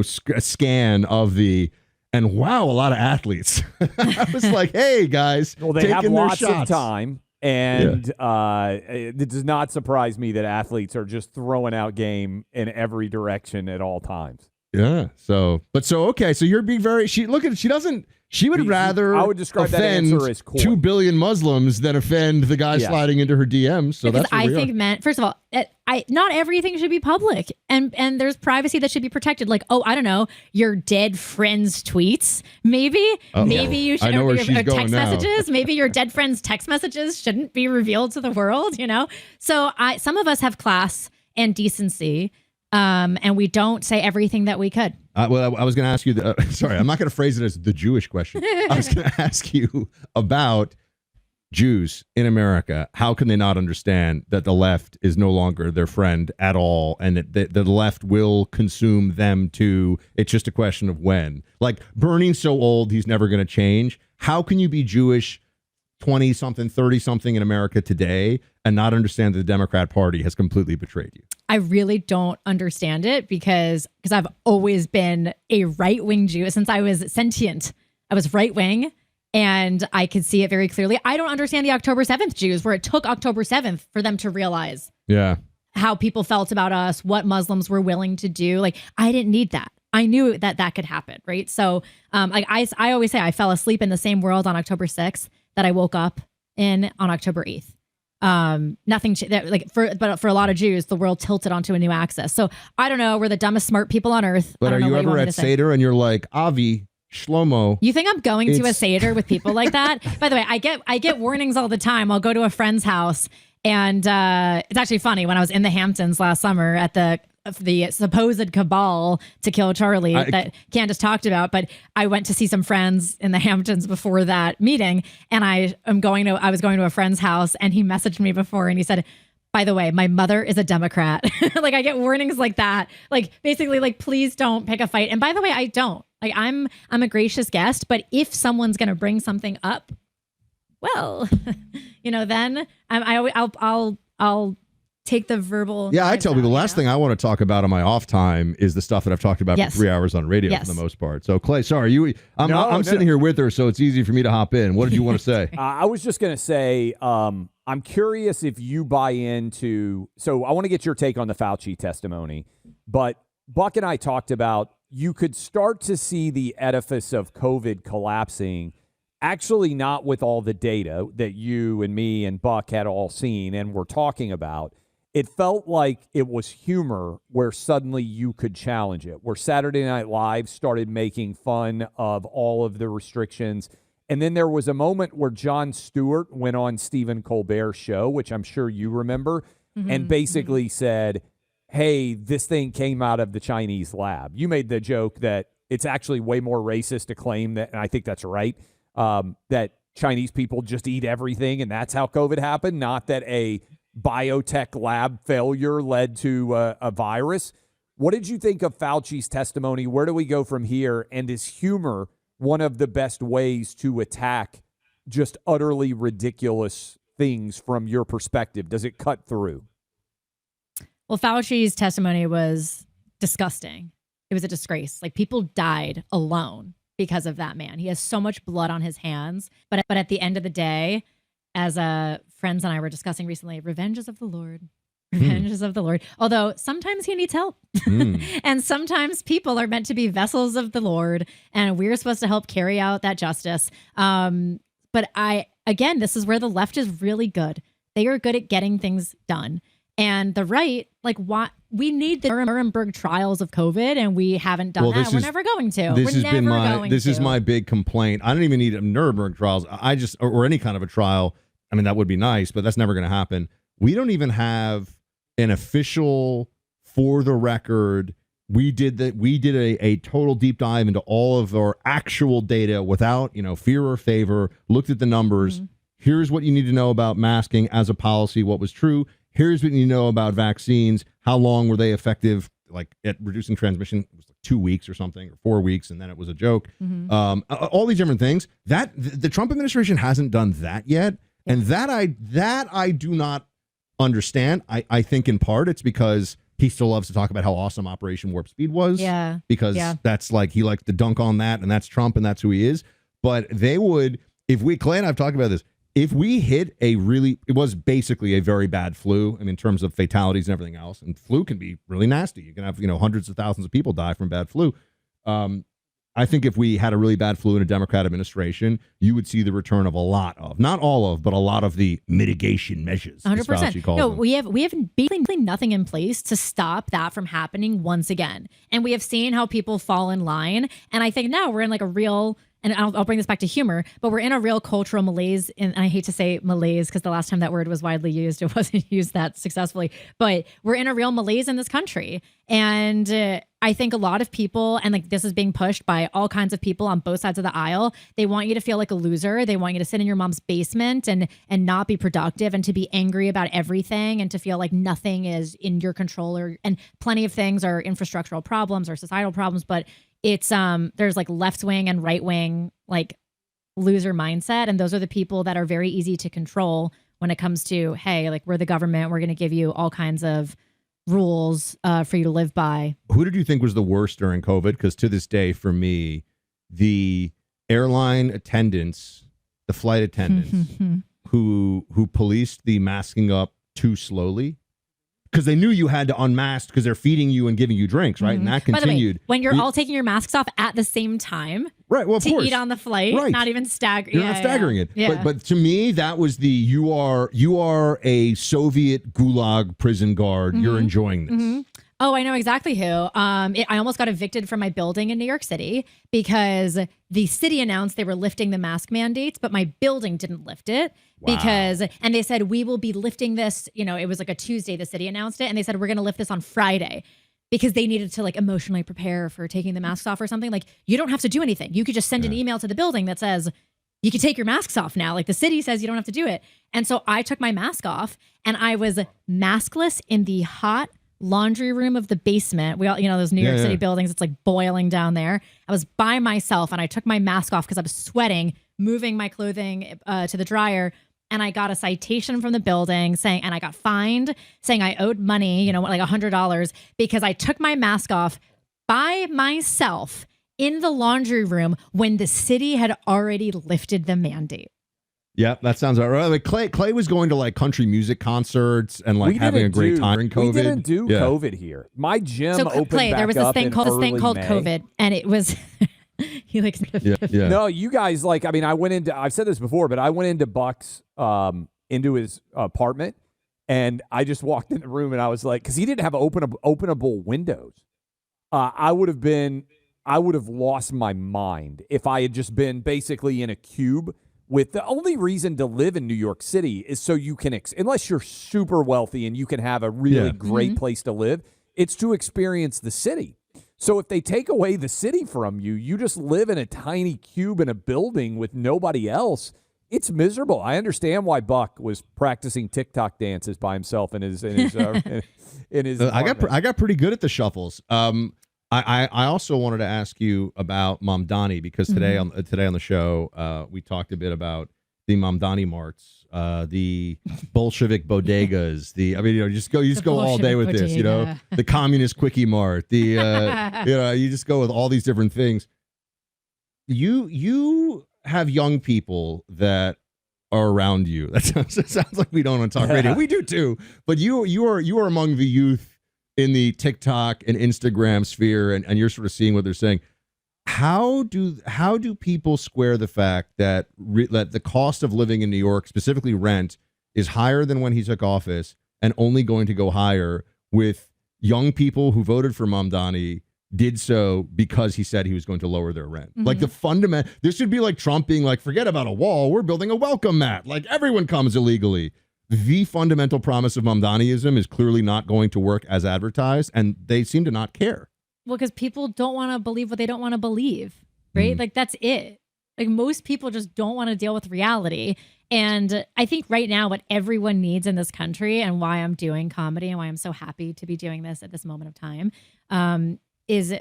scan of and wow, a lot of athletes. I was like, hey, guys, well, they have lots of time, and it does not surprise me that athletes are just throwing out game in every direction at all times. Yeah. So you're being very, she doesn't She would rather I would describe that offend answer as coy. 2 billion Muslims than offend the guy sliding into her DMs. So because that's what I think men, first of all, not everything should be public, and there's privacy that should be protected. Like, oh, I don't know, your dead friend's tweets. Maybe you should. I know where your she's going text now. messages. Maybe your dead friend's text messages shouldn't be revealed to the world. You know. So some of us have class and decency. And we don't say everything that we could. Well, I was going to ask you, sorry, I'm not going to phrase it as the Jewish question. I was going to ask you about Jews in America. How can they not understand that the left is no longer their friend at all, and that the left will consume them too? It's just a question of when. Like, Bernie's so old, he's never going to change. How can you be Jewish 20-something, 30-something in America today and not understand that the Democrat Party has completely betrayed you? I really don't understand it because I've always been a right-wing Jew since I was sentient. I was right-wing and I could see it very clearly. I don't understand the October 7th Jews, where it took October 7th for them to realize how people felt about us, what Muslims were willing to do. Like, I didn't need that. I knew that could happen, right? So like I always say, I fell asleep in the same world on October 6th that I woke up in on October 8th. Nothing but for a lot of Jews, the world tilted onto a new axis. So I don't know. We're the dumbest smart people on earth. But are you ever at Seder and you're like, Avi, Shlomo? You think I'm going to a Seder with people like that? By the way, I get warnings all the time. I'll go to a friend's house, and it's actually funny. When I was in the Hamptons last summer at the supposed cabal to kill Charlie that Candace talked about, but I went to see some friends in the Hamptons before that meeting, and I was going to a friend's house, and he messaged me before and he said, by the way, my mother is a Democrat. Like, I get warnings like that, like basically like, please don't pick a fight. And by the way, I don't. Like, I'm a gracious guest, but if someone's going to bring something up, well, then I'll take the verbal. Yeah, I tell people the last thing I want to talk about on my off time is the stuff that I've talked about for 3 hours on radio for the most part. So, Clay, sorry, I'm sitting here with her, so it's easy for me to hop in. What did you want to say? I was just going to say, I'm curious if you buy into. So, I want to get your take on the Fauci testimony, but Buck and I talked about you could start to see the edifice of COVID collapsing. Actually, not with all the data that you and me and Buck had all seen and were talking about. It felt like it was humor where suddenly you could challenge it, where Saturday Night Live started making fun of all of the restrictions. And then there was a moment where Jon Stewart went on Stephen Colbert's show, which I'm sure you remember, and basically said, hey, this thing came out of the Chinese lab. You made the joke that it's actually way more racist to claim that, and I think that's right, that Chinese people just eat everything and that's how COVID happened, not that a biotech lab failure led to a virus. What did you think of Fauci's testimony? Where do we go from here? And is humor one of the best ways to attack just utterly ridiculous things from your perspective? Does it cut through? Well, Fauci's testimony was disgusting. It was a disgrace. Like, people died alone because of that man. He has so much blood on his hands. But at the end of the day, as friends and I were discussing recently, revenge is of the Lord. Revenge is of the Lord. Although sometimes he needs help. And sometimes people are meant to be vessels of the Lord, and we're supposed to help carry out that justice. But this is where the left is really good. They are good at getting things done. And the right, like, what we need the Nuremberg trials of COVID, and we haven't done that. We're never going to. This is my big complaint. I don't even need Nuremberg trials. Or any kind of a trial. I mean, that would be nice, but that's never going to happen. We don't even have an official, for the record. We did a total deep dive into all of our actual data without, fear or favor. Looked at the numbers. Here's what you need to know about masking as a policy. What was true. Here's what you know about vaccines. How long were they effective, like at reducing transmission? It was like 2 weeks or something, or 4 weeks, and then it was a joke. All these different things. That the Trump administration hasn't done that yet, and that I do not understand. I think in part it's because he still loves to talk about how awesome Operation Warp Speed was. Yeah. Because that's like, he likes to dunk on that, and that's Trump, and that's who he is. But they would, Clay and I've talked about this. If we hit it was basically a very bad flu, in terms of fatalities and everything else, and flu can be really nasty. You can have, hundreds of thousands of people die from bad flu. I think if we had a really bad flu in a Democrat administration, you would see the return of a lot of, not all of, but a lot of the mitigation measures. 100%. No, we have basically nothing in place to stop that from happening once again. And we have seen how people fall in line. And I think now we're in like a real, and I'll bring this back to humor, but we're in a real cultural malaise. And I hate to say malaise because the last time that word was widely used, it wasn't used that successfully. But we're in a real malaise in this country. And I think a lot of people, and like this is being pushed by all kinds of people on both sides of the aisle, they want you to feel like a loser. They want you to sit in your mom's basement and not be productive and to be angry about everything and to feel like nothing is in your control, and plenty of things are infrastructural problems or societal problems. But it's there's like left wing and right wing like loser mindset. And those are the people that are very easy to control when it comes to, hey, like we're the government, we're going to give you all kinds of rules for you to live by. Who did you think was the worst during COVID? Because to this day, for me, the airline attendants, the flight attendants who policed the masking up too slowly, because they knew you had to unmask because they're feeding you and giving you drinks, right? And that continued. By the way, when you're all taking your masks off at the same time, right? Well, of to course. Eat on the flight, right. Not even staggering. You're not staggering it. Yeah. But to me, that was the you are a Soviet gulag prison guard. You're enjoying this. Oh, I know exactly who. I almost got evicted from my building in New York City because the city announced they were lifting the mask mandates, but my building didn't lift it. Wow. And they said, we will be lifting this, it was like a Tuesday, the city announced it. And they said, we're going to lift this on Friday because they needed to like emotionally prepare for taking the masks off or something. Like, you don't have to do anything. You could just send an email to the building that says, you can take your masks off now. Like the city says you don't have to do it. And so I took my mask off and I was maskless in the hot laundry room of the basement. We all, those New York City buildings, it's like boiling down there. I was by myself and I took my mask off because I was sweating, moving my clothing to the dryer. And I got a citation from the building and I got fined saying I owed money, like $100 because I took my mask off by myself in the laundry room when the city had already lifted the mandate. Yeah, that sounds about right. Like Clay was going to like country music concerts and like having a great time during COVID. We didn't do COVID here. My gym opened Clay, back there was up this thing called May. COVID, and it was he likes. Yeah. No, you guys I've said this before, but I went into Buck's into his apartment, and I just walked in the room, and I was like, because he didn't have openable windows. I would have lost my mind if I had just been basically in a cube. With the only reason to live in New York City is so you can, unless you're super wealthy and you can have a really great place to live, it's to experience the city. So if they take away the city from you, you just live in a tiny cube in a building with nobody else. It's miserable. I understand why Buck was practicing TikTok dances by himself in his in his. I got pretty good at the shuffles. I also wanted to ask you about Mamdani because today on the show we talked a bit about the Mamdani marts, the Bolshevik bodegas, you just go all day with bodega. This, the communist quickie mart, the you just go with all these different things. You have young people that are around you. That sounds like we don't want to talk radio. We do too, but you are among the youth in the TikTok and Instagram sphere, and you're sort of seeing what they're saying. How do people square the fact that that the cost of living in New York, specifically rent, is higher than when he took office and only going to go higher with young people who voted for Mamdani did so because he said he was going to lower their rent? Like the fundamental, this should be like Trump being like, forget about a wall, we're building a welcome mat. Like everyone comes illegally. The fundamental promise of Mamdaniism is clearly not going to work as advertised, and they seem to not care. Well, because people don't want to believe what they don't want to believe, right? Like that's it. Like most people just don't want to deal with reality. And I think right now what everyone needs in this country, and why I'm doing comedy and why I'm so happy to be doing this at this moment of time, is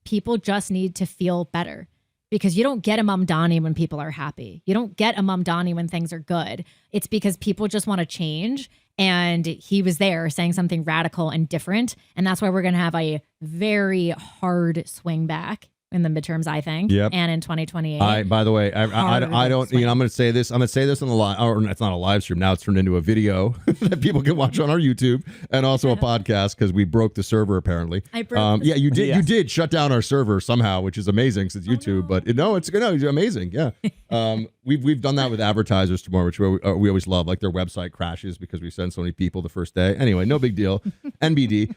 people just need to feel better. Because you don't get a Mamdani when people are happy. You don't get a Mamdani when things are good. It's because people just want to change. And he was there saying something radical and different. And that's why we're going to have a very hard swing back in the midterms, I think, Yep. and in 2028. By the way, I don't. I'm going to say this. I'm going to say this on the live. Or it's not a live stream. Now it's turned into a video that people can watch on our YouTube and also a podcast because we broke the server apparently. I broke. Yeah, you did. Yes. You did shut down our server somehow, which is amazing since YouTube. But it's good. No, it's amazing. Yeah. We've done that with advertisers tomorrow, which we always love. Like their website crashes because we send so many people the first day. Anyway, no big deal. NBD.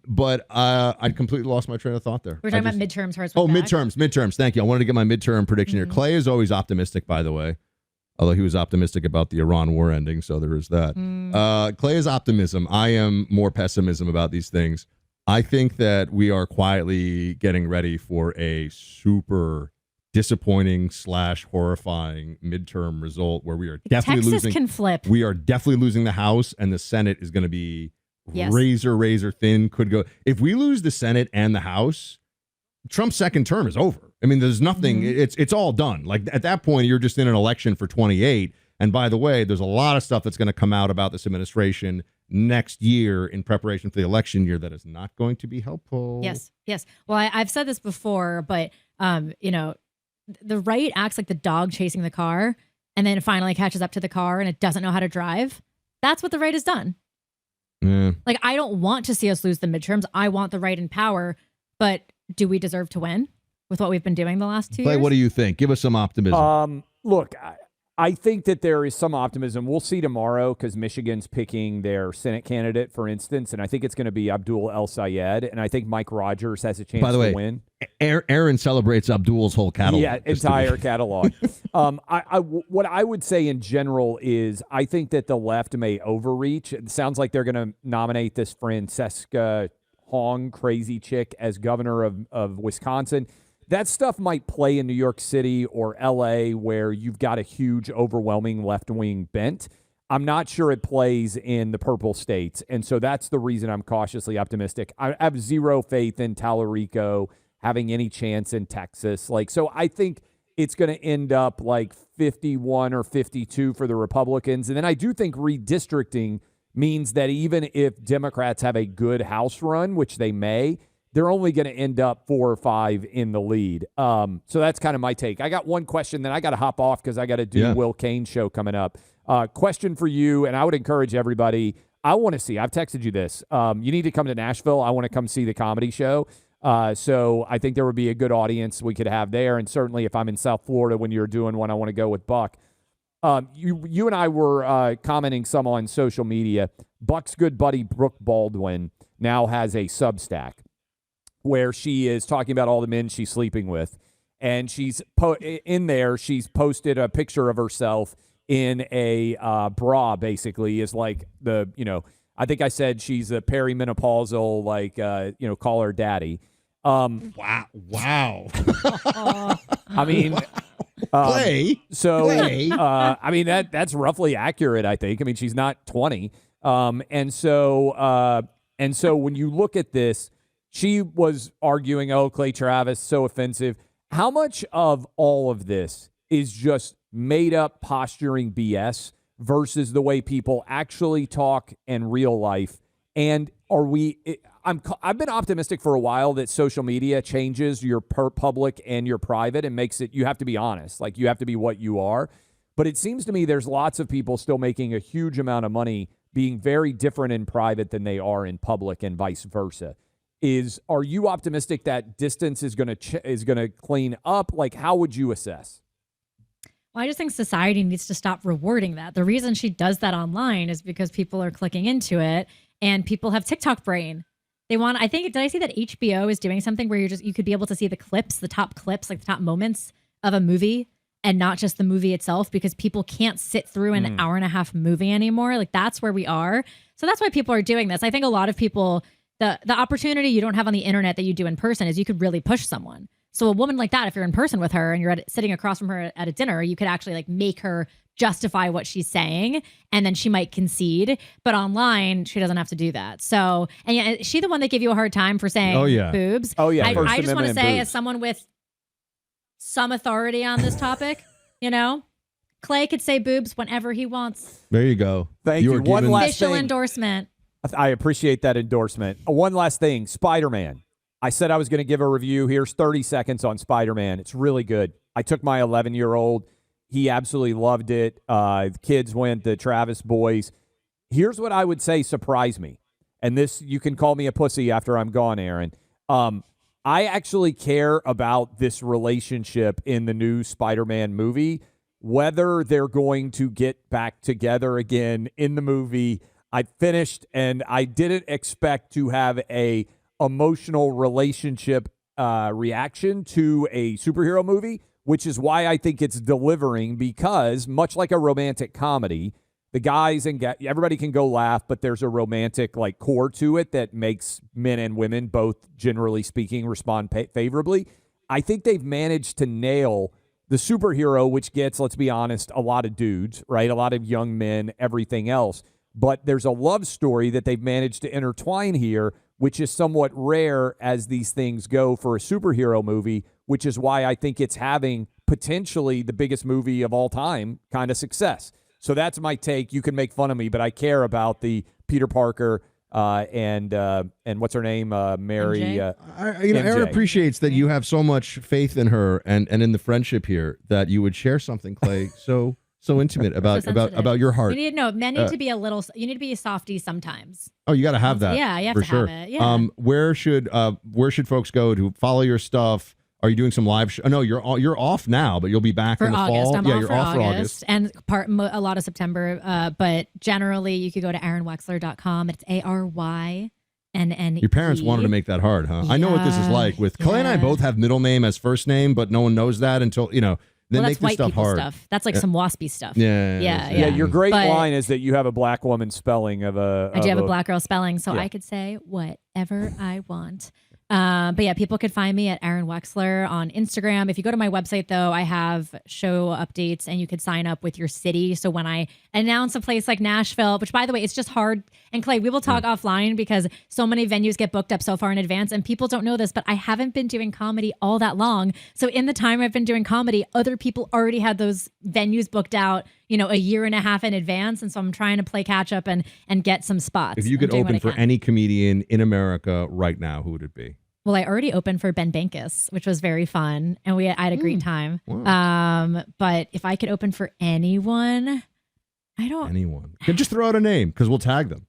But I completely lost my train of thought there. We're talking about midterms. Midterms. Thank you. I wanted to get my midterm prediction here. Clay is always optimistic, by the way. Although he was optimistic about the Iran war ending, so there is that. Clay is optimism. I am more pessimism about these things. I think that we are quietly getting ready for a super disappointing / horrifying midterm result where we are definitely Texas losing. can flip. We are definitely losing the House, and the Senate is going to be Yes. razor thin. Could go if we lose the Senate and the House, Trump's second term is over. I mean, there's nothing. It's all done. Like at that point, you're just in an election for 28. And by the way, there's a lot of stuff that's going to come out about this administration next year in preparation for the election year that is not going to be helpful. Yes. Well, I've said this before, but the right acts like the dog chasing the car, and then it finally catches up to the car and it doesn't know how to drive. That's what the right has done. Yeah. Like, I don't want to see us lose the midterms. I want the right in power, but do we deserve to win with what we've been doing the last 2 Clay, years? what do you think? Give us some optimism. Look, I think that there is some optimism. We'll see tomorrow because Michigan's picking their Senate candidate, for instance, and I think it's going to be Abdul El Sayed, and I think Mike Rogers has a chance By the way, to win. Aaron celebrates Abdul's whole catalog. Yeah, entire catalog. What I would say in general is I think that the left may overreach. It sounds like they're going to nominate this Francesca Hong, crazy chick, as governor of Wisconsin. That stuff might play in New York City or L.A. where you've got a huge, overwhelming left-wing bent. I'm not sure it plays in the purple states, and so that's the reason I'm cautiously optimistic. I have zero faith in Tallarico having any chance in Texas. So I think it's going to end up like 51 or 52 for the Republicans. And then I do think redistricting means that even if Democrats have a good House run, which they may, they're only going to end up 4 or 5 in the lead. So that's kind of my take. I got one question, then I got to hop off because I got to do Will Cain show coming up. Question for you, and I would encourage everybody. I want to see. I've texted you this. You need to come to Nashville. I want to come see the comedy show. So I think there would be a good audience we could have there. And certainly if I'm in South Florida when you're doing one, I want to go with Buck. You and I were commenting some on social media. Buck's good buddy, Brooke Baldwin, now has a Substack where she is talking about all the men she's sleeping with. And she's in there, she's posted a picture of herself in a bra, basically, is like I think I said she's a perimenopausal, call her daddy. Wow. I mean, Clay. So, Clay. I mean, that's roughly accurate, I think. I mean, she's not 20. And so when you look at this, she was arguing, Clay Travis, so offensive. How much of all of this is just made up posturing BS versus the way people actually talk in real life? And I've been optimistic for a while that social media changes your public and your private and makes it, you have to be honest, like you have to be what you are. But it seems to me there's lots of people still making a huge amount of money being very different in private than they are in public and vice versa. Are you optimistic that distance is going to clean up? Like, how would you assess? Well, I just think society needs to stop rewarding that. The reason she does that online is because people are clicking into it and people have TikTok brain. Did I see that HBO is doing something where you could be able to see the top clips, like the top moments of a movie and not just the movie itself, because people can't sit through an hour and a half movie anymore. Like, that's where we are. So that's why people are doing this. I think a lot of people, the opportunity you don't have on the internet that you do in person is you could really push someone. So a woman like that, if you're in person with her and you're sitting across from her at a dinner, you could actually make her justify what she's saying, and then she might concede. But online, she doesn't have to do that. So, and is she the one that gave you a hard time for saying boobs? Oh, yeah. I just want to say, as someone with some authority on this topic, Clay could say boobs whenever he wants. There you go. Thank you. One last official thing. endorsement. I appreciate that endorsement. One last thing, Spider-Man. I said I was going to give a review. Here's 30 seconds on Spider-Man. It's really good. I took my 11-year-old. He absolutely loved it. The kids went, the Travis boys. Here's what I would say surprised me. And this, you can call me a pussy after I'm gone, Aaron. I actually care about this relationship in the new Spider-Man movie, whether they're going to get back together again in the movie. I finished, and I didn't expect to have a emotional relationship reaction to a superhero movie, which is why I think it's delivering, because much like a romantic comedy, the guys and everybody can go laugh, but there's a romantic like core to it that makes men and women both, generally speaking, respond favorably. I think they've managed to nail the superhero, which gets, let's be honest, a lot of dudes, right? A lot of young men, everything else. But there's a love story that they've managed to intertwine here, which is somewhat rare as these things go for a superhero movie, which is why I think it's having potentially the biggest movie of all time kind of success. So that's my take. You can make fun of me, but I care about the Peter Parker and what's her name, Mary. Aaron appreciates that you have so much faith in her and in the friendship here that you would share something, Clay, so intimate about your heart. Men need to be a little. You need to be a softie sometimes. Oh, you got to have that. Yeah, you have for to sure. have it. Yeah. Where should folks go to follow your stuff? Are you doing some live? No, you're off now, but you'll be back in the fall. I'm off for August and a lot of September. But generally, you could go to ArynneWexler.com. It's ARYNNE. Your parents wanted to make that hard, huh? I know what this is like. With Clay and I both have middle name as first name, but no one knows that until They make this stuff hard. Stuff. That's like some waspy stuff. Yeah. Your great line is that you have a black woman spelling of a. I do have a black girl spelling, so I could say whatever I want. But yeah, people could find me at Arynne Wexler on Instagram. If you go to my website, though, I have show updates and you could sign up with your city. So when I announce a place like Nashville, which by the way, it's just hard. And Clay, we will talk offline because so many venues get booked up so far in advance and people don't know this, but I haven't been doing comedy all that long. So in the time I've been doing comedy, other people already had those venues booked out, a year and a half in advance. And so I'm trying to play catch up and get some spots. If you could open for any comedian in America right now, who would it be? Well, I already opened for Ben Bankus, which was very fun, and I had a great time. Wow. But if I could open for anyone, Anyone. Just throw out a name, because we'll tag them.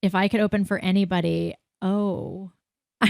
If I could open for anybody, I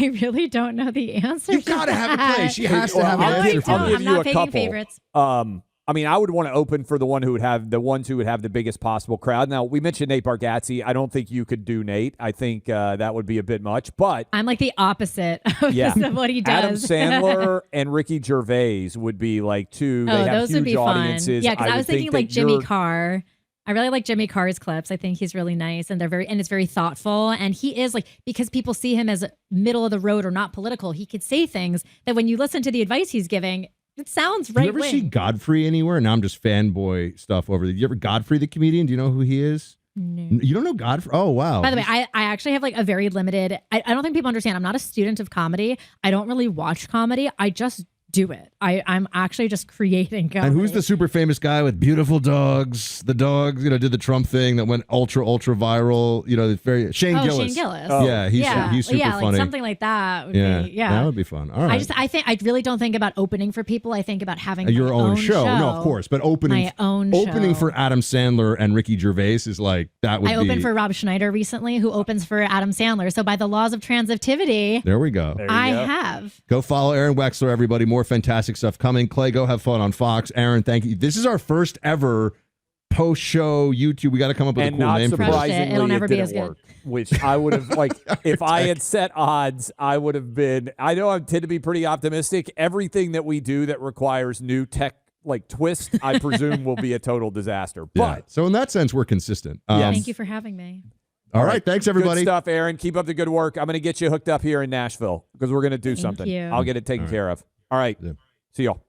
really don't know the answer. You gotta have a place. She has to have an answer for I'll give I'm you not a couple. favorites. I would want to open for the ones who would have the biggest possible crowd. Now, we mentioned Nate Bargatze. I don't think you could do Nate. I think that would be a bit much, but I'm like the opposite of what he does. Adam Sandler and Ricky Gervais would be like two. They have those huge would be audiences. Fun. Yeah, because I was thinking like Jimmy Carr. I really like Jimmy Carr's clips. I think he's really nice and it's very thoughtful. And he is because people see him as middle of the road or not political, he could say things that when you listen to the advice he's giving, it sounds right. Do you ever see Godfrey anywhere? Now I'm just fanboy stuff over there. You ever Godfrey the comedian? Do you know who he is? No. You don't know Godfrey? Oh, wow. By the way, I actually have a very limited, I don't think people understand. I'm not a student of comedy. I don't really watch comedy. I just do it. I'm actually just creating comedy. And who's the super famous guy with beautiful dogs? The dogs, did the Trump thing that went ultra Shane viral. Gillis. Shane Gillis. Oh. Yeah, he's super funny. Like something like that would be. Yeah, that would be fun. All right. I really don't think about opening for people. I think about having your own show. No, of course, but opening show. for Adam Sandler and Ricky Gervais is that would be. I opened for Rob Schneider recently, who opens for Adam Sandler. So by the laws of transitivity, there we go. I have. Go follow Arynne Wexler, everybody. More fantastic stuff coming. Clay, go have fun on Fox. Aaron, thank you. This is our first ever post-show YouTube. We got to come up with a cool name for this. It'll never be as good. Which I would have if I had set odds, I would have been. I know I tend to be pretty optimistic. Everything that we do that requires new tech twist, I presume will be a total disaster. But so in that sense, we're consistent. Thank you for having me. All right, thanks everybody. Good stuff, Aaron. Keep up the good work. I'm going to get you hooked up here in Nashville because we're going to do something. You. I'll get it taken care of. All right. Yeah. See y'all.